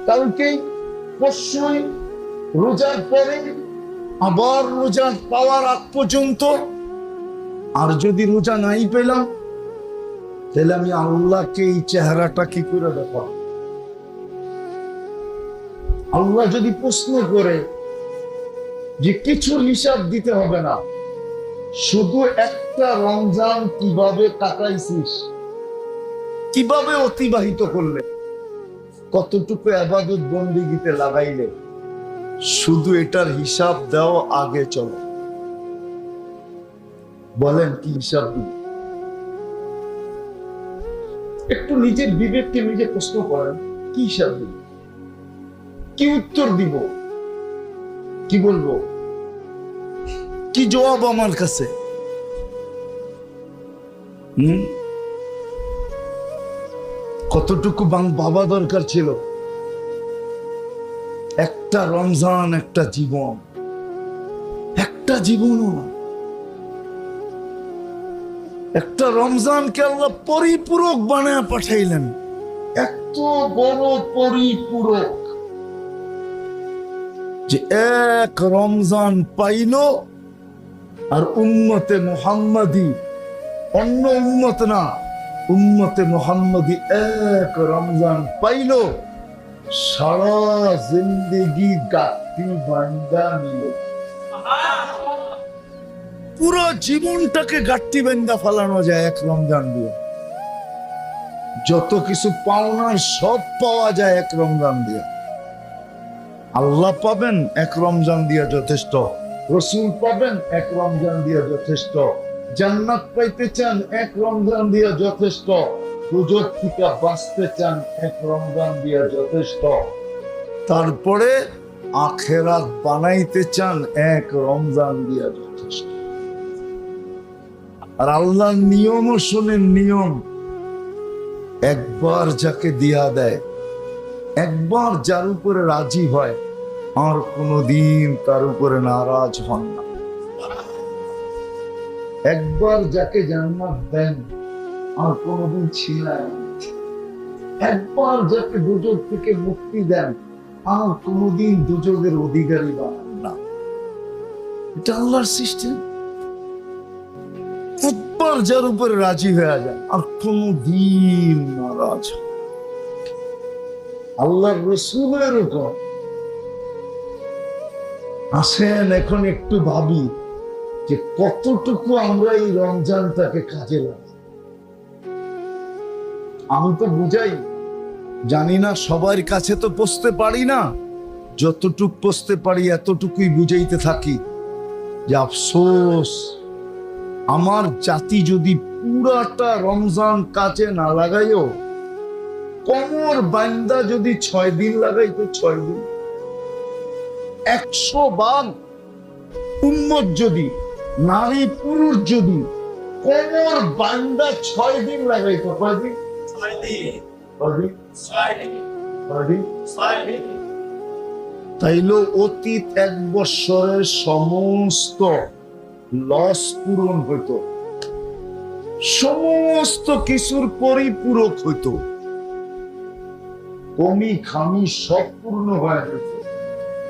কালকে, পরশুই, রোজার পরে, আবার রোজা পাওয়ার আগ পর্যন্ত, আর যদি রোজা নাই পেলাম তাহলে আমি আল্লাহকে এই চেহারাটা কি করে দেখাবো? আল্লাহ যদি প্রশ্ন করে যে কিছুর হিসাব দিতে হবে না, শুধু একটা রমজান কিভাবে কাটাইছিস, কিভাবে অতিবাহিত করলে, কতটুকু ইবাদত বন্দেগীতে লাগাইলে, শুধু এটার হিসাব দাও, আগে চলো। বলেন কি হিসাব দিব? একটু নিজের বিবেককে নিজে প্রশ্ন করেন, কি হিসাব দিব? কি উত্তর দিব? কি বলবো? কি জবাব আমার কাছে? কতটুকু বাবা দরকার ছিল? একটা রমজান, একটা জীবন, একটা জীবনও না। একটা রমজানকে আল্লাহ পরিপূরক বানায় পাঠাইলেন, এত বড় পরিপূরক। যে এক রমজান পাইল আর উম্মতে মুহাম্মাদি, অন্য উম্মত না, উম্মতে মুহাম্মাদি এক রমজান পাইল, সারা জিন্দেগি গাঁথি বান্দা নিল। পুরো জীবনটাকে গাঁটটি বান্দা ফালানো যায় এক রমজান দিয়ে। যত কিছু পাওনার সব পাওয়া যায় এক রমজান দিয়ে। আল্লাহ পাবেন এক রমজান দিয়ে যথেষ্ট, রসুল পাবেন এক রমজান দিয়ে যথেষ্ট, জান্নাত পাইতে চান এক রমজান দিয়ে যথেষ্ট, দুজক থেকে বাঁচতে চান এক রমজান দিয়ে যথেষ্ট, তারপরে আখেরাত বানাইতে চান এক রমজান দিয়ে যথেষ্ট। আর আল্লাহর নিয়মও শোনেন, নিয়ম একবার যাকে দিয়া দেয়, একবার যার উপরে রাজি হয়, আর কোনদিন তার উপরে নারাজ হন না। একবার যাকে জান্নাত দেন, আর কোনদিন ছিনায় না। একবার যাকে দুজক থেকে মুক্তি দেন, আর কোনদিন দুজকের অধিকারী বানান না। এটা আল্লাহর সিস্টেম। একবার যার উপরে রাজি হয়ে যায়, আর কোনদিন নারাজ হয়। আল্লাহর রাসূলের উপর আসেন। এখন একটু ভাবি যে কতটুকু আমরা এই রমজানটাকে কাজে লাগাই। আমি তো বুঝাই, জানি না সবার কাছে তো পৌঁছতে পারি না, যতটুক পৌঁছতে পারি এতটুকুই বুঝাইতে থাকি যে আফসোস, আমার জাতি যদি পুরাটা রমজান কাজে না লাগাইও, কোমর বান্দা যদি 6 দিন লাগাইতো, 6 দিন 100 ভাগ উম্মত যদি, নারী পুরুষ যদি কোমর বান্দা 6 দিন লাগাইতো, কয়দিন? 6 দিন। তাইলে অতীত 1 বছরের সমস্ত লস পূরণ হইত, সমস্ত কিছুর পরিপূরক হইত, কমি খামি সব পূর্ণ হয়ে যেত।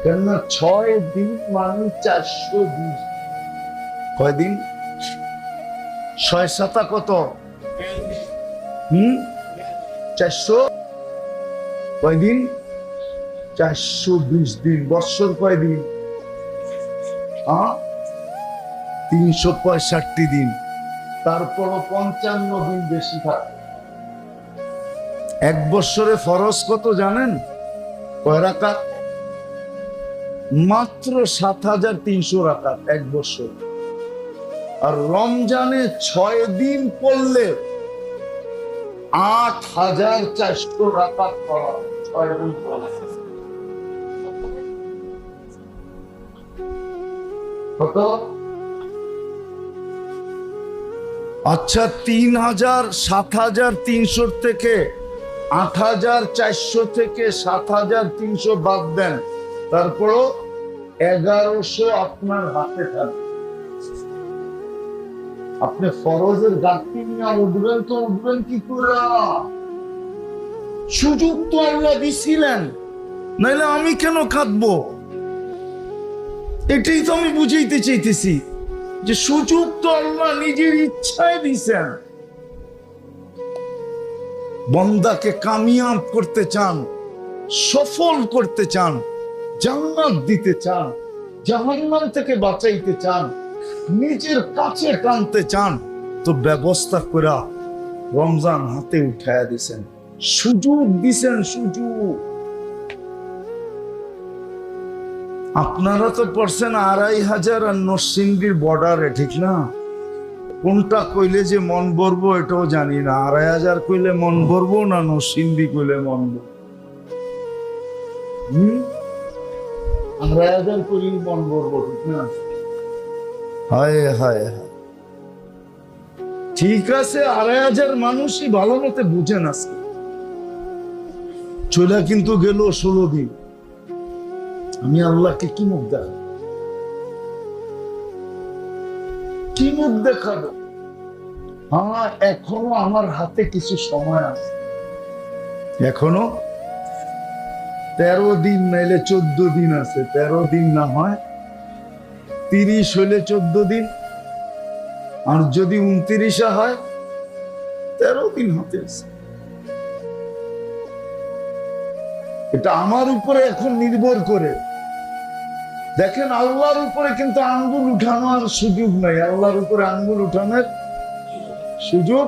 কেননা 6 দিন মানে 420। কয়দিন? 6 7 কত? 400। কয়দিন? 420 দিন। বৎসর কয়দিন? 365 দিন। তারপরও 55 দিন বেশি থাকে। 1 বছরে ফরজ কত জানেন? কয় রাকাত? মাত্র 7300 রাকাত 1 বছর। আর রমজানে 6 দিন পড়লে 8400 রাকাত পড়া। 6 দিন পড়া কত? আচ্ছা, 3000 7300 থেকে 8400 থেকে 7300 বাদ দেন, তারপরও 1100 আপনার হাতে থাকবে। আপনি ফরজের গাঁথনি নিয়ে উঠবেন তো উঠবেন কি করে? সুযোগ তো আল্লাহ দিছিলেন, নাইলে আমি কেন কাঁদবো? এটাই তো আমি বুঝাইতে চাইতেছি যে সুযোগ তো আল্লাহ নিজের ইচ্ছায় দিছেন। বান্দাকে কামিয়াব করতে চান, সফল করতে চান, জান্নাত দিতে চান, জাহান্নাম থেকে বাঁচাইতে চান, নিজের কাছে টানতে চান, তো ব্যবস্থা করে রমজান হাতে উঠায়া দিছেন, সুযোগ দিছেন, সুযোগ। আপনারা তো পড়ছেন 2500 আর নরসিংদীর বর্ডারে, ঠিক না? কোনটা কইলে যে মন ভরবো এটাও জানি না। 2500 কইলে মন ভরবো না নরসিংদী কইলে মন ভরবো? 2500 কইলে মন ভরবো, ঠিক না? হায় হায় হায়, ঠিক আছে। 2500 মানুষই ভালো মতে বুঝেন। আজকে চলে কিন্তু গেল 16 দিন। আমি আল্লাহকে কি মুখ দেখাবো? কি মুখ দেখাবো? হ্যাঁ, এখনো আমার হাতে কিছু সময় আছে, এখনো 13 দিন নাইলে 14 দিন আছে, 13 দিন না হয় 30 হইলে 14 দিন, আর যদি 29 হয় 13 দিন হতে আছে। এটা আমার উপরে এখন নির্ভর করে। দেখেন আল্লাহর উপরে কিন্তু আঙ্গুল উঠানোর সুযোগ নাই, আল্লাহর উপরে আঙ্গুল উঠানোর সুযোগ।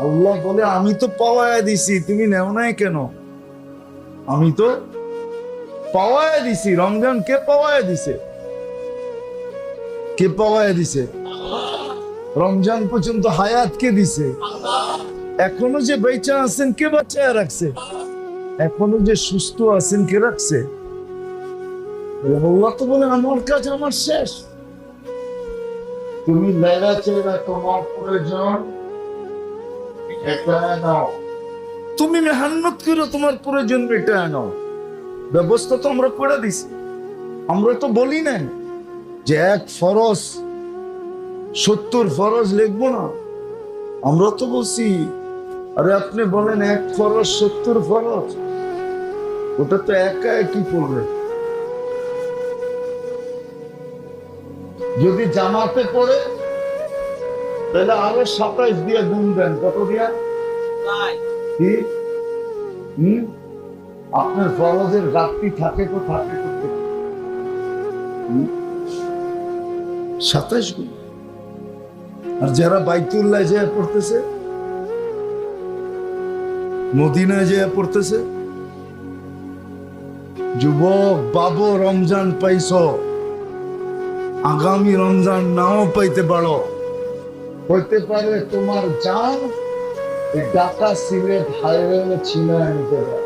আল্লাহ বলে আমি তো পাওয়ায় দিছি, তুমি নেও নাই কেন? আমি তো পাওয়ায় দিছি। রমজান কে পাওয়ায় দিছে? কে পাওয়ায় দিছে? রমজান পর্যন্ত হায়াত কে দিছে? এখনো যে বেঁচে আছেন কে বাঁচায় রাখছে? এখনো যে সুস্থ আছেন কে রাখছে? আল্লাহ তো বলে আমার কাজ আমার শেষ। তুমি লেলা চেরা তোমার প্রয়োজন এটা নাও, তুমি মেহনত করো তোমার প্রয়োজন এটা নাও। ব্যবস্থা তো আমরা করে দিছি। আমরা তো বলি না যে 1 ফরজ 70 ফরজ লিখবো না। আমরা তো বলছি আরে আপনি বলেন 1 ফরজ 70 ফরজ, ওটা তো একা একই পড়বে। যদি জামাতে পড়ে তাহলে আরো 27 দিয়ে গুণ দেন। কত দিয়া? কি আপনার ফরজের ঘাটতি থাকে তো থাকে, 27 গুণ। আর যারা বাইতুল্লাহ যেয়ে পড়তেছে, মদিনায় যেয়ে পড়তেছে, যুবক বাবু রমজান পাইছ, আগামী রমজান নাও পাইতে পারো। হইতে পারে তোমার জান ঢাকা সিলেট হাইওয়ে ছিনায় নিতে পারে।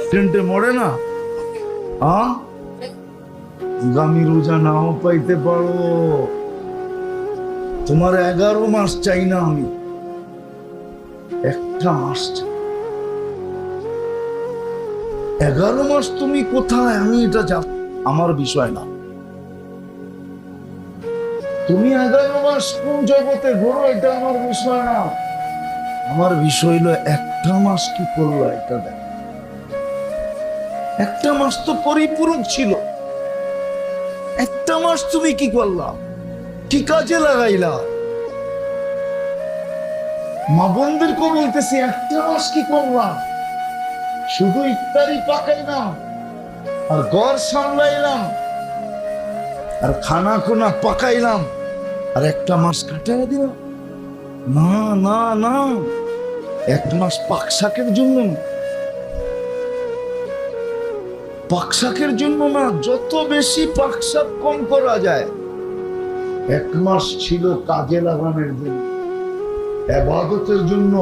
ট্রেনটে মরে না, আগামী রোজা নাও পাইতে পারো। তোমার 11 মাস চাই না আমি, একটা মাস চাই। 11 মাস তুমি কোথায় আমি এটা জান, আমার বিষয় না। তুমি 11 মাস কোন জগতে ঘোরো এটা আমার বিষয় না। আমার বিষয় হলো একটা মাস কি করলো এটা দেখ। একটা মাস তো পরিপূরক ছিল, একটা মাস তুমি কি করলা, কি কাজে লাগাইলা? মা বোনদেরকে বলতেছি একটা মাস কি করলাম? শুধু ইফতারি পাকাইলাম আর ঘর সামলাইলাম আর খানা খোনা পাকাইলাম আর একটা মাস কাটাইয়া দিলাম? না না না, 1 মাস পাকশাকের জন্য, পাকশাকের জন্য না, যত বেশি পাকশাক কম করা যায়। 1 মাস ছিল কাজে লাগানোর জন্য, ইবাদতের জন্য,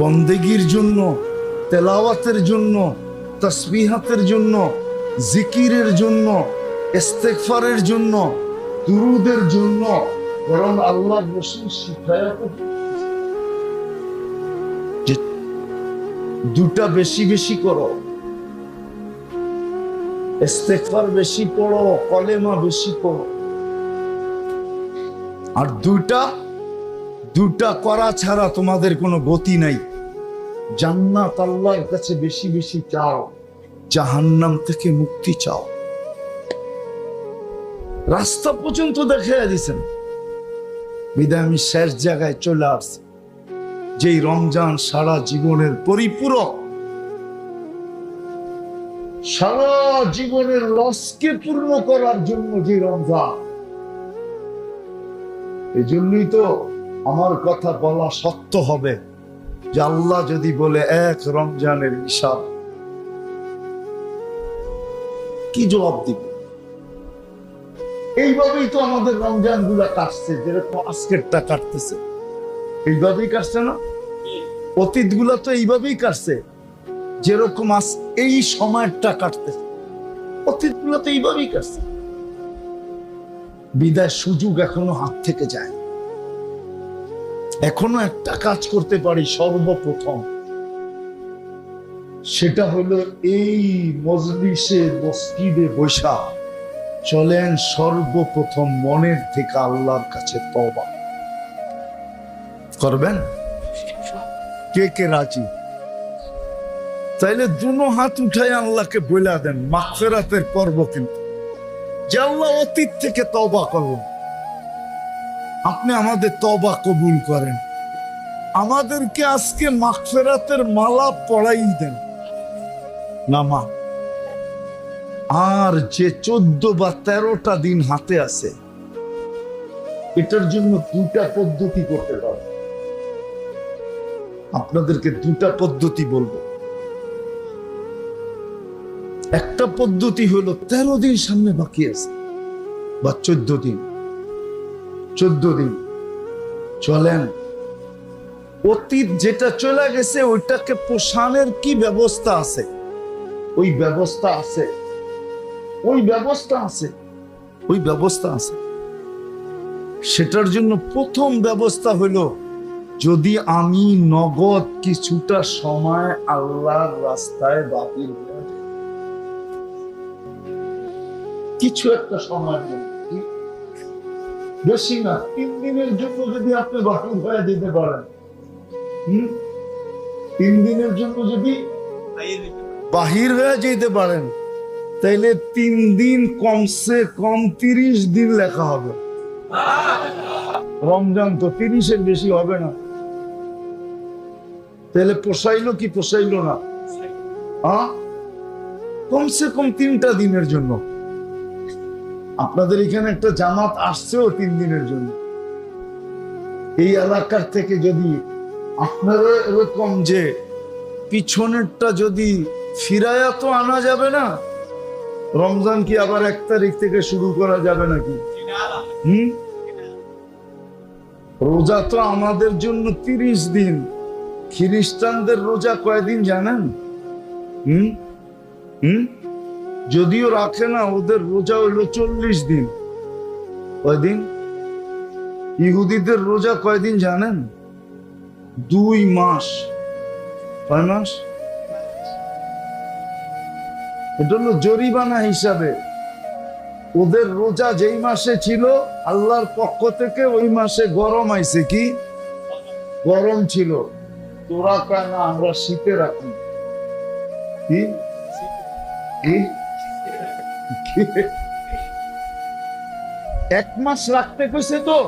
বন্দেগীর জন্য, তেলাওয়াতের জন্য, তাসবিহাতের জন্য, জিকিরের জন্য, ইস্তেগফারের জন্য, দুরুদের জন্য। বরং আল্লাহ রাসূল শিখায়া যে 2টা বেশি বেশি করো, ইস্তেগফার বেশি পড়ো, কলেমা বেশি পড়ো। আর 2টা করা ছাড়া তোমাদের কোনো গতি নাই। জান্নাত আল্লাহর কাছে বেশি বেশি চাও, জাহান্নাম থেকে মুক্তি চাও। রাস্তা পর্যন্ত দেখাইয়া দিছেন। বিদায় আমি শেষ জায়গায় চলে আসছি, যেই রমজান সারা জীবনের পরিপূরক, সারা জীবনের লসকে পূর্ণ করার জন্য যে রমজান। এই জন্যই তো আমার কথা বলা সত্য হবে যে আল্লাহ যদি বলে 1 রমজানের হিসাব, কি জবাব দিব? এইভাবেই তো আমাদের রমজান গুলা কাটছে, যেরকম আজকেরটা কাটতেছে এইভাবেই কাটছে না? অতীত গুলা তো এইভাবেই কাটছে, যেরকম এই সময়টা কাটতেছে, অতীত গুলা তো এইভাবেই কাটছে। বিদায় সুযোগ এখনো হাত থেকে যায়। এখনো একটা কাজ করতে পারি সর্বপ্রথম, সেটা হলো এই মজলিসে মসজিদে বসা চলেন সর্বপ্রথম মনের থেকে আল্লাহর কাছে তওবা করবেন। কে কে রাজি? তাইলে দুনো হাত উঠাই আল্লাহকে বলে দেন, মাগফিরাতের পর্ব কিন্তু, যে আল্লাহ অতীত থেকে তওবা করলাম, আপনি আমাদের তওবা কবুল করেন, আমাদেরকে আজকে মাগফিরাতের মালা পরাই দেন না মা। আর যে 14 বা 13টা দিন হাতে আছে, এটার জন্য 2টা পদ্ধতি করতে পারবে। আপনাদেরকে 2টা পদ্ধতি বলবো। একটা পদ্ধতি হলো 13 দিন সামনে বাকি আছে, বা 14 দিন, 14 দিন চলেন, অতীত যেটা চলে গেছে ওইটাকে পোষানোর কি ব্যবস্থা আছে, ওই ব্যবস্থা আছে, ওই ব্যবস্থা আছে, ওই ব্যবস্থা আছে। সেটার জন্য প্রথম ব্যবস্থা হলো, যদি আমি নগদ কিছুটা সময় আল্লাহর রাস্তায় বাতিল হয়ে যাই, কিছু একটা সময়, বেশি না, 3 দিনের জন্য যদি আপনি বাতিল হয়ে যেতে পারেন, 3 দিনের জন্য যদি বাহির হয়ে যেতে পারেন, তাইলে 3 দিন কমসে কম 30 দিন লেখা হবে। রমজান তো 30-এর বেশি হবে না। তাহলে পোষাইলো কি পোষাইলো না? কমসে কম 3টা দিনের জন্য। আপনাদের এখানে একটা জামাত আসছেও 3 দিনের জন্য। এই এলাকার থেকে যদি আপনারা এরকম যে পিছনেরটা যদি ফিরায়া তো আনা যাবে না, রমজান কি আবার 1 তারিখ থেকে শুরু করা যাবে নাকি? রোজা তো আমাদের জন্য 30 দিন, খ্রিস্টানদের রোজা কয়দিন জানেন? যদিও রাখে না, ওদের রোজা হইল 40 দিন। কয়দিন? ইহুদিদের রোজা কয়দিন জানেন? 2 মাস। কয় মাস? এটা হলো জরিমানা হিসাবে। ওদের রোজা যেই মাসে ছিল, আল্লাহর পক্ষ থেকে ওই মাসে গরম আইছে, কি গরম ছিল। তোরা কয় না আমরা শীতে রাখি, কি 1 মাস রাখতে কইছে তো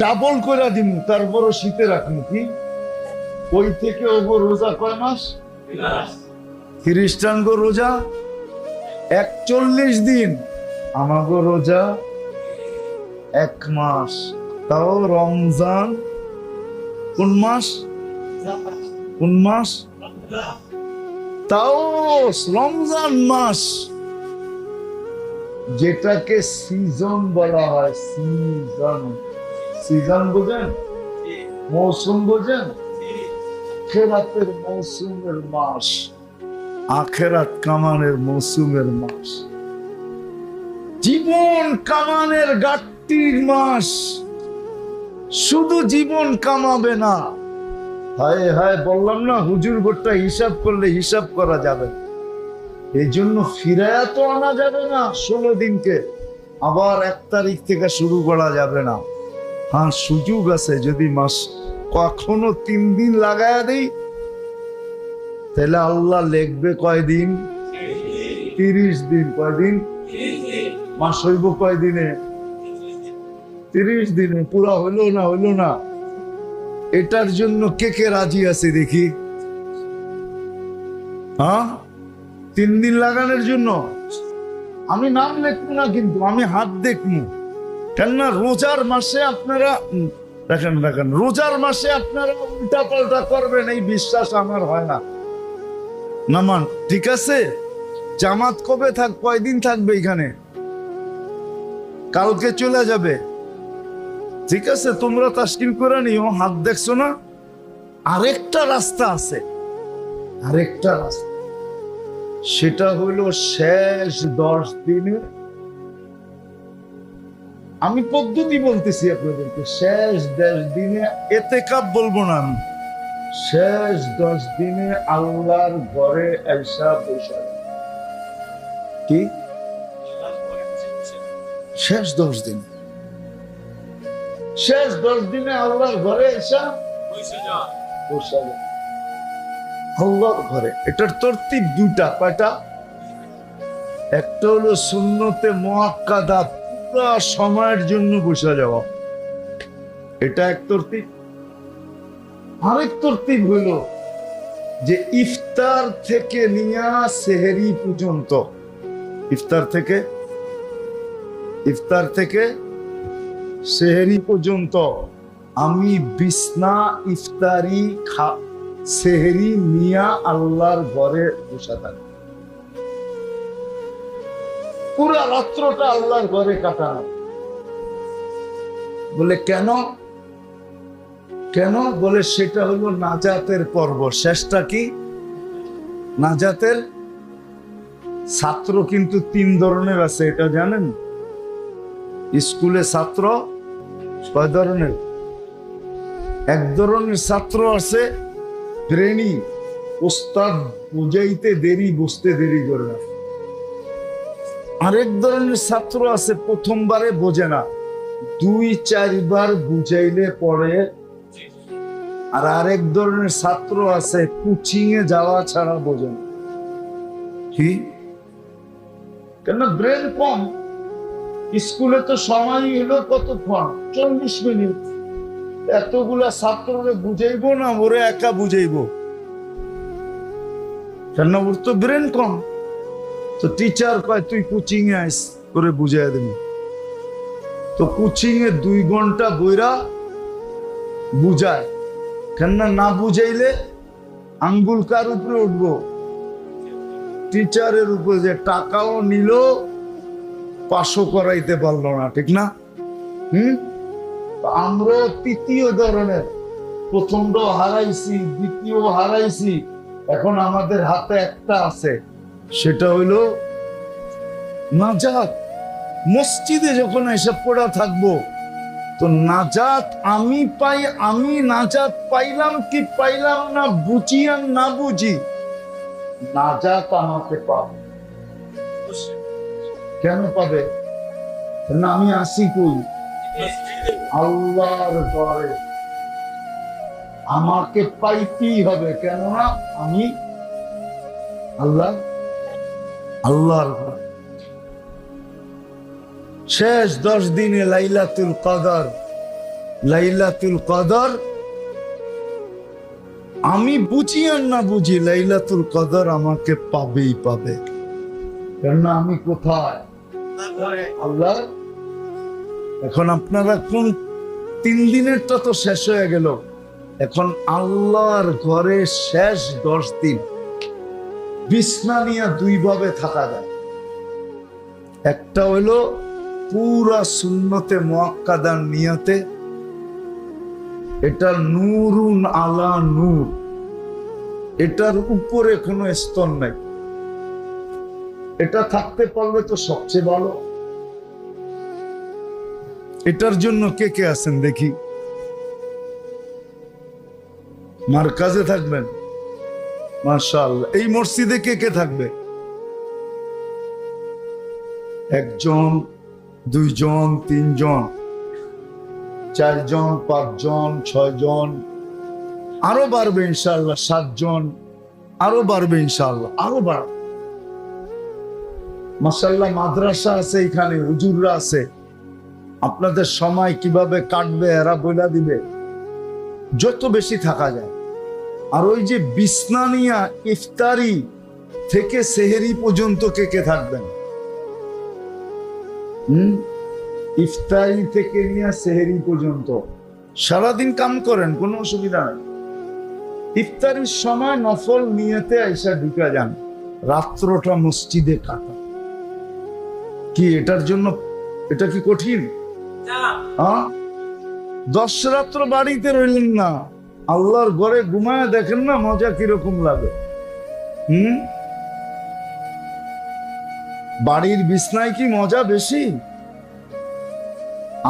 ডাবল করে দিমু, তারপরও শীতে রাখবো, কি ওই থেকে ওগো রোজা কয় মাস? খ্রিস্টান গো রোজা 41 দিন, আমাগো রোজা 1 মাস। তাও রমজান কোন মাস? কোন মাস? তাও রমজান মাস, যেটাকে সিজন বলা হয়। সিজন, সিজন বোঝেন? মৌসুম বোঝেন? আখেরাতের মৌসুমের মাস, আখেরাত কামানের মৌসুমের মাস, জীবন কামানের গাট্টির মাস। শুধু জীবন কামাবে না, হায় হায় বললাম না, হুজুর ভোটটা হিসাব করলে হিসাব করা যাবে। এই জন্য ফিরায়া তো আনা যাবে না 16 দিনকে, আবার 1 তারিখ থেকে শুরু করা যাবে না। হ্যাঁ, সুযোগ আছে, যদি মাস কখনো 3 দিন লাগায়া দেই, তাহলে আল্লাহ লিখবে কয়দিন? 30 দিন। কয়দিন? মাস হইব কয়দিনে? 30 দিনে। পুরা হইলো না, হইলো না। এটার জন্য কে কে রাজি আছে দেখি? হ্যাঁ, 3 দিন লাগানোর জন্য আমি নাম লিখবো না, কিন্তু আমি হাত দেখবো। কেননা রোজার মাসে আপনারা দেখেন, রোজার মাসে আপনারা উল্টা পাল্টা করবেন, এই বিশ্বাস আমার হয় না। নামান ঠিক আছে? জামাত কবে কয়দিন থাকবে এখানে? কালকে চলে যাবে, ঠিক আছে? তোমরা তাশকিল করে নিও। হাত দেখছো না? আরেকটা রাস্তা আছে, আরেকটা রাস্তা, সেটা হইল শেষ 10 দিনে। আমি পদ্ধতি বলতেছি আপনাদেরকে, শেষ 10 দিনে এতেকাব বলবো না আমি, শেষ 10 দিনে আল্লাহর ঘরে আইসা বসা। কি শেষ 10 দিন? শেষ 10 দিনে আল্লাহর ঘরে আইসা বসা। আল্লাহর ঘরে। এটার তরতিব দুটা, কয়টা? একটা হলো সুন্নতে মুআক্কাদা, পুরো সময়ের জন্য বসে যাওয়া, এটা এক তরতিব। আরেক তরতিব হলো যে ইফতার থেকে নিয়ে সেহরি পর্যন্ত, ইফতার থেকে সেহরি পর্যন্ত আমি বিছনা ইফতারি সেহরি নিয়া আল্লাহর ঘরে বসে থাকি, পুরা রাত্রটা আল্লাহর ঘরে কাটানো। বলে কেন? বলে সেটা হলো নাজাতের পর্ব। শেষটা কি? নাজাতের। ছাত্র কিন্তু 3 ধরনের আছে, এটা জানেন? স্কুলে ছাত্র কয় ধরনের? এক ধরনের ছাত্র আছে ব্রেনি, ওস্তাদ বুঝাইতে দেরি, বুঝতে দেরি করে না। আরেক ধরনের ছাত্র আছে প্রথমবারে বোঝে না, 2-4 বার বুঝাইলে পরে। আর আরেক ধরনের ছাত্র আছে কোচিং এ যাওয়া ছাড়া বোঝে না। কি? কেন? ব্রেন কম। স্কুলে তো সময় হলো কতক্ষণ? 40 মিনিট। এতগুলা ছাত্রকে বুঝাইবো না, ওরে একা বুঝাইবো? কেন? ওর তো ব্রেন কম। তো টিচার কয় তুই কোচিং এ আইস, করে বুঝাই দেব। তো কোচিং এ 2 ঘন্টা বইরা বুঝায়। কেন? না বুঝাইলে আঙ্গুল কার উপরে উঠবো? টিচারের উপরে। যে টাকাও নিল, পাশও করাইতে পারলো না, ঠিক না? আমরা তৃতীয় ধরনের, প্রথমটাও হারাইছি, দ্বিতীয় হারাইছি, এখন আমাদের হাতে একটা আছে, সেটা হইল নাজাত। মসজিদে যখন এসব পড়া থাকবো, তো নাজাত আমি পাই, আমি নাজাত পাইলাম কি পাইলাম না, বুঝি আর না বুঝি, নাজাত আমাকে পাবে। কেন পাবে? না আমি আসি কই? আল্লাহর ঘরে। আমাকে পাইতেই হবে, কেননা আমি আল্লাহর ঘরে। শেষ 10 দিনে লাইলাতুল কদর, আমি বুঝি আর না বুঝি, লাইলাতুল কদর আমাকে পাবেই পাবে। কেননা আমি কোথায়? আল্লাহ। এখন আপনারা কোন 3 দিনেরটা তো শেষ হয়ে গেল, এখন আল্লাহর ঘরে শেষ 10 দিন বিছনা নিয়ে 2 ভাবে থাকা যায়। একটা হইলো পুরা সুন্নতে মুআক্কাদার নিয়তে, এটা নূরুন আলা নূর, এটার উপরে কোনো স্তর নাই। এটা থাকতে পারলে তো সবচেয়ে ভালো। এটার জন্য কে কে আছেন দেখি? মার্কাজে থাকবেন? মাশাআল্লাহ। এই মসজিদে কে কে থাকবে? 1 জন, 2 জন, 3 জন, 4 জন, 5 জন, 6 জন, আরো বাড়বে ইনশাআল্লাহ। 7 জন, আরো বাড়বে ইনশাআল্লাহ, আরো বাড়বে। মাশাআল্লাহ মাদ্রাসা আছে এখানে, হুজুররা আছে। আপনাদের সময় কিভাবে কাটবে এরা বইলা দিবে, যত বেশি থাকা যায়। আর ওই যে বিছনা নিয়া ইফতারি থেকে সেহরি পর্যন্ত কে কে থাকবেন? ইফতারি থেকে নিয়ে সেহরি পর্যন্ত সারাদিন কাম করেন, কোনো অসুবিধা নেই। ইফতারির সময় নফল নিয়তে আইসা ঢুকা যান, রাত্রটা মসজিদে কাটা। কি এটার জন্য, এটা কি কঠিন? 10 রাত্র বাড়িতে রইলেন না, আল্লাহর ঘরে ঘুমায় দেখেন না মজা কিরকম লাগে। বাড়ির বিছনায় কি মজা বেশি?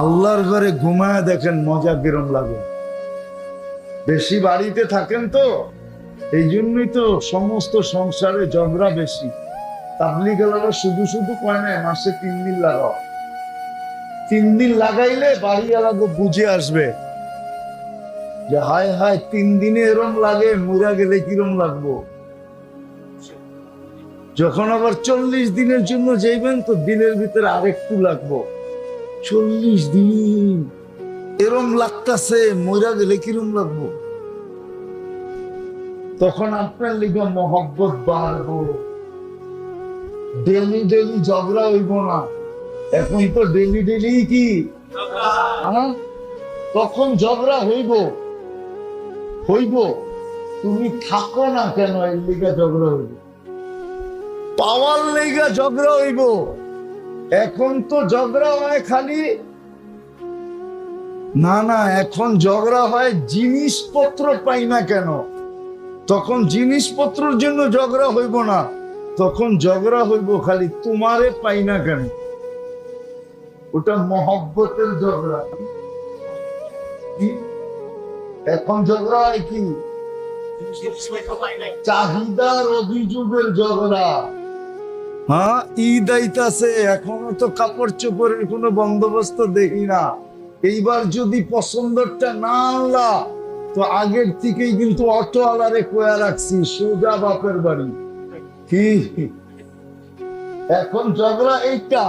আল্লাহর ঘরে ঘুমায় দেখেন মজা কিরম লাগে। বেশি বাড়িতে থাকেন তো, এই জন্যই তো সমস্ত সংসারে ঝগড়া বেশি। তাবলীগেরা শুধু শুধু কয় না মাসে 3 দিন লাগাও। 3 দিন লাগাইলে বাড়িওয়ালা বুঝে আসবে যে হায় হায় 3 দিনে এরম লাগে, মরা গেলে কিরম লাগবো। যখন আবার 40 দিনের জন্য যাইবেন তো দিনের ভিতরে আরেকটু লাগবো। 40 দিন এরম লাগতাছে, মরা গেলে কিরম লাগবো। তখন আপনার লিগে মহব্বত বাড়বো, ডেলি ডেলি ঝগড়া হইব না। এখন তো ডেলি ডেলি কি, তখন ঝগড়া হইব। তুমি থাকো না কেন, এর লিগা ঝগড়া হইব, পাওয়ার লিগা ঝগড়া হইব। এখন তো ঝগড়া হয় খালি না, এখন ঝগড়া হয় জিনিসপত্র পাই না কেন। তখন জিনিসপত্রের জন্য ঝগড়া হইব না, তখন ঝগড়া হইব খালি তোমারে পাই না কেন। ওটা মহব্বতের ঝগড়া। এখন ঝগড়া হয় কি, চাহিদার অভিযোগের ঝগড়া। হ্যাঁ, ঈদ আইতাছে, এখনো তো কাপড় চোপড়ের কোনো বন্দোবস্ত দেখি না। এইবার যদি পছন্দটা না আনলা তো আগের থেকেই কিন্তু অটো আলারে কোয়া রাখছি, সোজা বাপের বাড়ি। কি এখন ঝগড়া এইটা।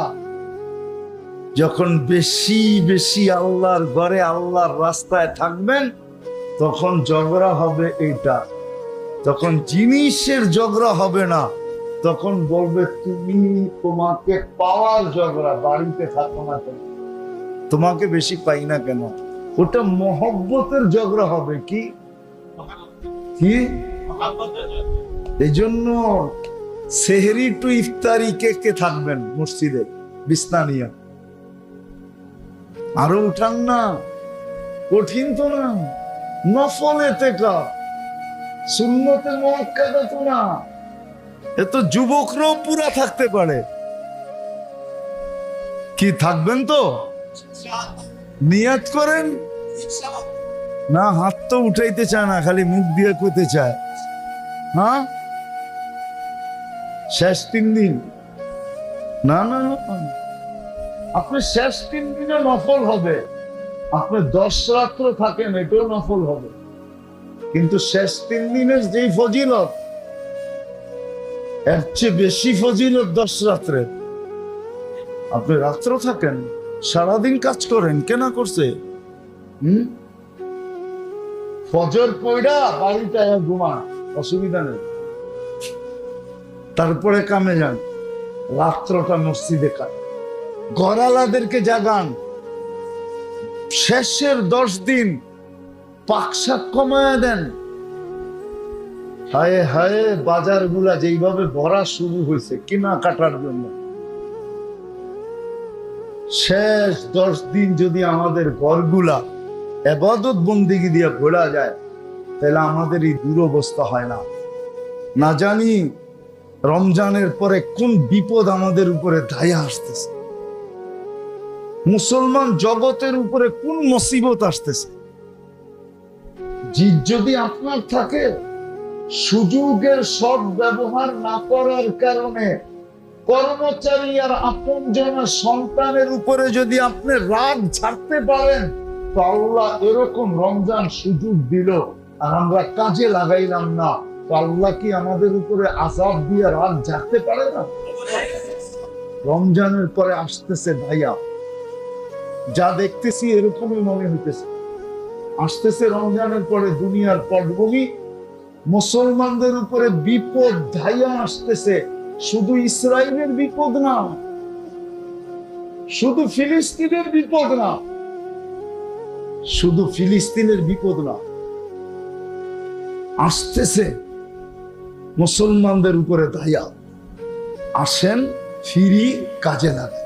যখন বেশি বেশি আল্লাহর ঘরে আল্লাহর রাস্তায় থাকবেন তখন ঝগড়া হবে এইটা। তখন জিনিসের ঝগড়া হবে না, তখন বলবে তুমি তোমাকে পাওয়ার ঝগড়া, বাড়িতে থাকো না কেন, তোমাকে বেশি পাই না কেন। ওটা মহব্বতের ঝগড়া হবে। কি এই জন্য সেহরি টু ইফতারি কে থাকবেন মসজিদে বিছনা নিয়া, আরো উঠান না, কঠিন তো না, নফলে তেকা, সুন্নতে মুআক্কাদা তো না। এত যুবকরাও পুরা থাকতে পারে। কি থাকবেন তো নিয়াত করেন না, হাত তো উঠাইতে চায় না, খালি মুখ দিয়ে কইতে চায়। হ্যাঁ, শেষ 3 দিন না, আপনি শেষ 3 দিনে নফল হবে। আপনি 10 রাত্র থাকেন, এটাও নফল হবে। কিন্তু শেষ 3 দিনের যেই ফজিলত, এর চেয়ে বেশি ফজিলত 10 রাত্রে। আপনি রাত্র থাকেন, সারাদিন কাজ করেন, কেনা করছে ফজর পয়ডা বাড়িটা ঘুমান, অসুবিধা নেই, তারপরে কামে যান, রাত্রটা মসজিদে কাজ। ঘরালাদেরকে জাগান, শেষের 10 দিন পাকশাক কমায় দেন। হায় হায়, বাজার গুলা যেইভাবে ভরা শুরু হয়েছে কিনা কাটার জন্য, শেষ 10 দিন যদি আমাদের ঘরগুলা ইবাদত বন্দেগী দিয়ে ভরা যায় তাহলে আমাদের এই দুরবস্থা হয় না। না জানি রমজানের পরে কোন বিপদ আমাদের উপরে ধাইয়া আসতেছে, মুসলমান জগতের উপরে কোন মুসিবত আসতেছে। জিদ যদি আপনার থাকে, সুযোগের সৎ ব্যবহার না করার কারণে কর্মচারী আর আপনজনের সন্তানের উপরে যদি আপনি রাগ ঝাড়তে পারেন, তো আল্লাহ এরকম রমজান সুযোগ দিল আর আমরা কাজে লাগাইলাম না, তো আল্লাহ কি আমাদের উপরে আযাব দিয়ে রাগ ঝাড়তে পারে না? রমজানের পরে আসতেছে ভাইয়া, যা দেখতেছি এরকমই মনে হইতেছে, আসতেছে রমজানের পরে দুনিয়ার পটভূমি, মুসলমানদের উপরে বিপদ ধাইয়া আসতেছে। শুধু ইসরায়েলের বিপদ না, শুধু ফিলিস্তিনের বিপদ না, শুধু ফিলিস্তিনের বিপদ না, আসতেছে মুসলমানদের উপরে ধাইয়া। আসেন, ফিরি, কাজে লাগে।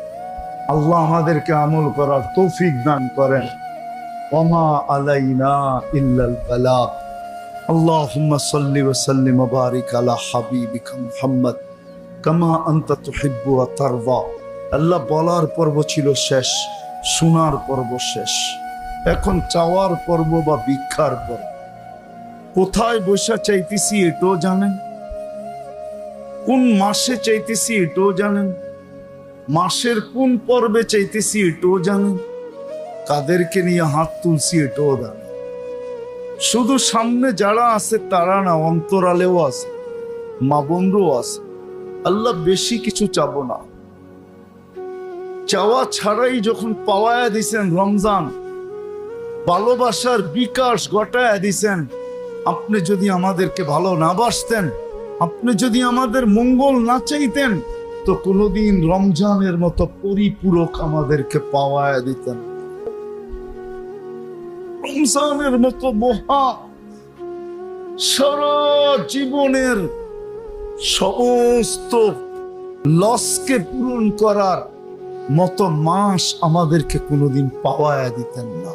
আল্লাহ আমাদেরকে আমল করার তৌফিক দান করেন। ওমা আলাইনা ইল্লাল বালাগ। আল্লাহুম্মা সাল্লি ওয়া সাল্লিম ওয়া বারিক আলা হাবিবিকা মুহাম্মদ কামা আনতা তুহিব্বু ওয়া তারদা। আল্লাহ বলার পর্ব ছিল শেষ, শোনার পর্ব শেষ, এখন চাওয়ার পর্ব বা ভিক্ষার পর্ব। কোথায় বসে চাইতেছি এটাও জানেন, কোন মাসে চাইতেছি এটাও জানেন, মাসের কোন পর্বে চাইতেছি এটাও জানেন, কাদেরকে নিয়ে হাত তুলছি এটাও জানেন। শুধু সামনে যারা আছে তারা না, অন্তরালেও আছে, মা বোনরাও আছে। আল্লাহ বেশি কিছু চাবো না, চাওয়া ছাড়াই যখন পাওয়ায়া দিছেন রমজান, ভালোবাসার বিকাশ ঘটায়া দিছেন। আপনি যদি আমাদেরকে ভালো না বাসতেন, আপনি যদি আমাদের মঙ্গল না চাইতেন, তো কোনোদিন রমজানের মতো পরিপূরক আমাদেরকে পাওয়ায়া দিতেন। রমজানের মতো মহা সারা জীবনের সমস্ত লসকে পূরণ করার মতো মাস আমাদেরকে কোনোদিন পাওয়ায়া দিতেন না।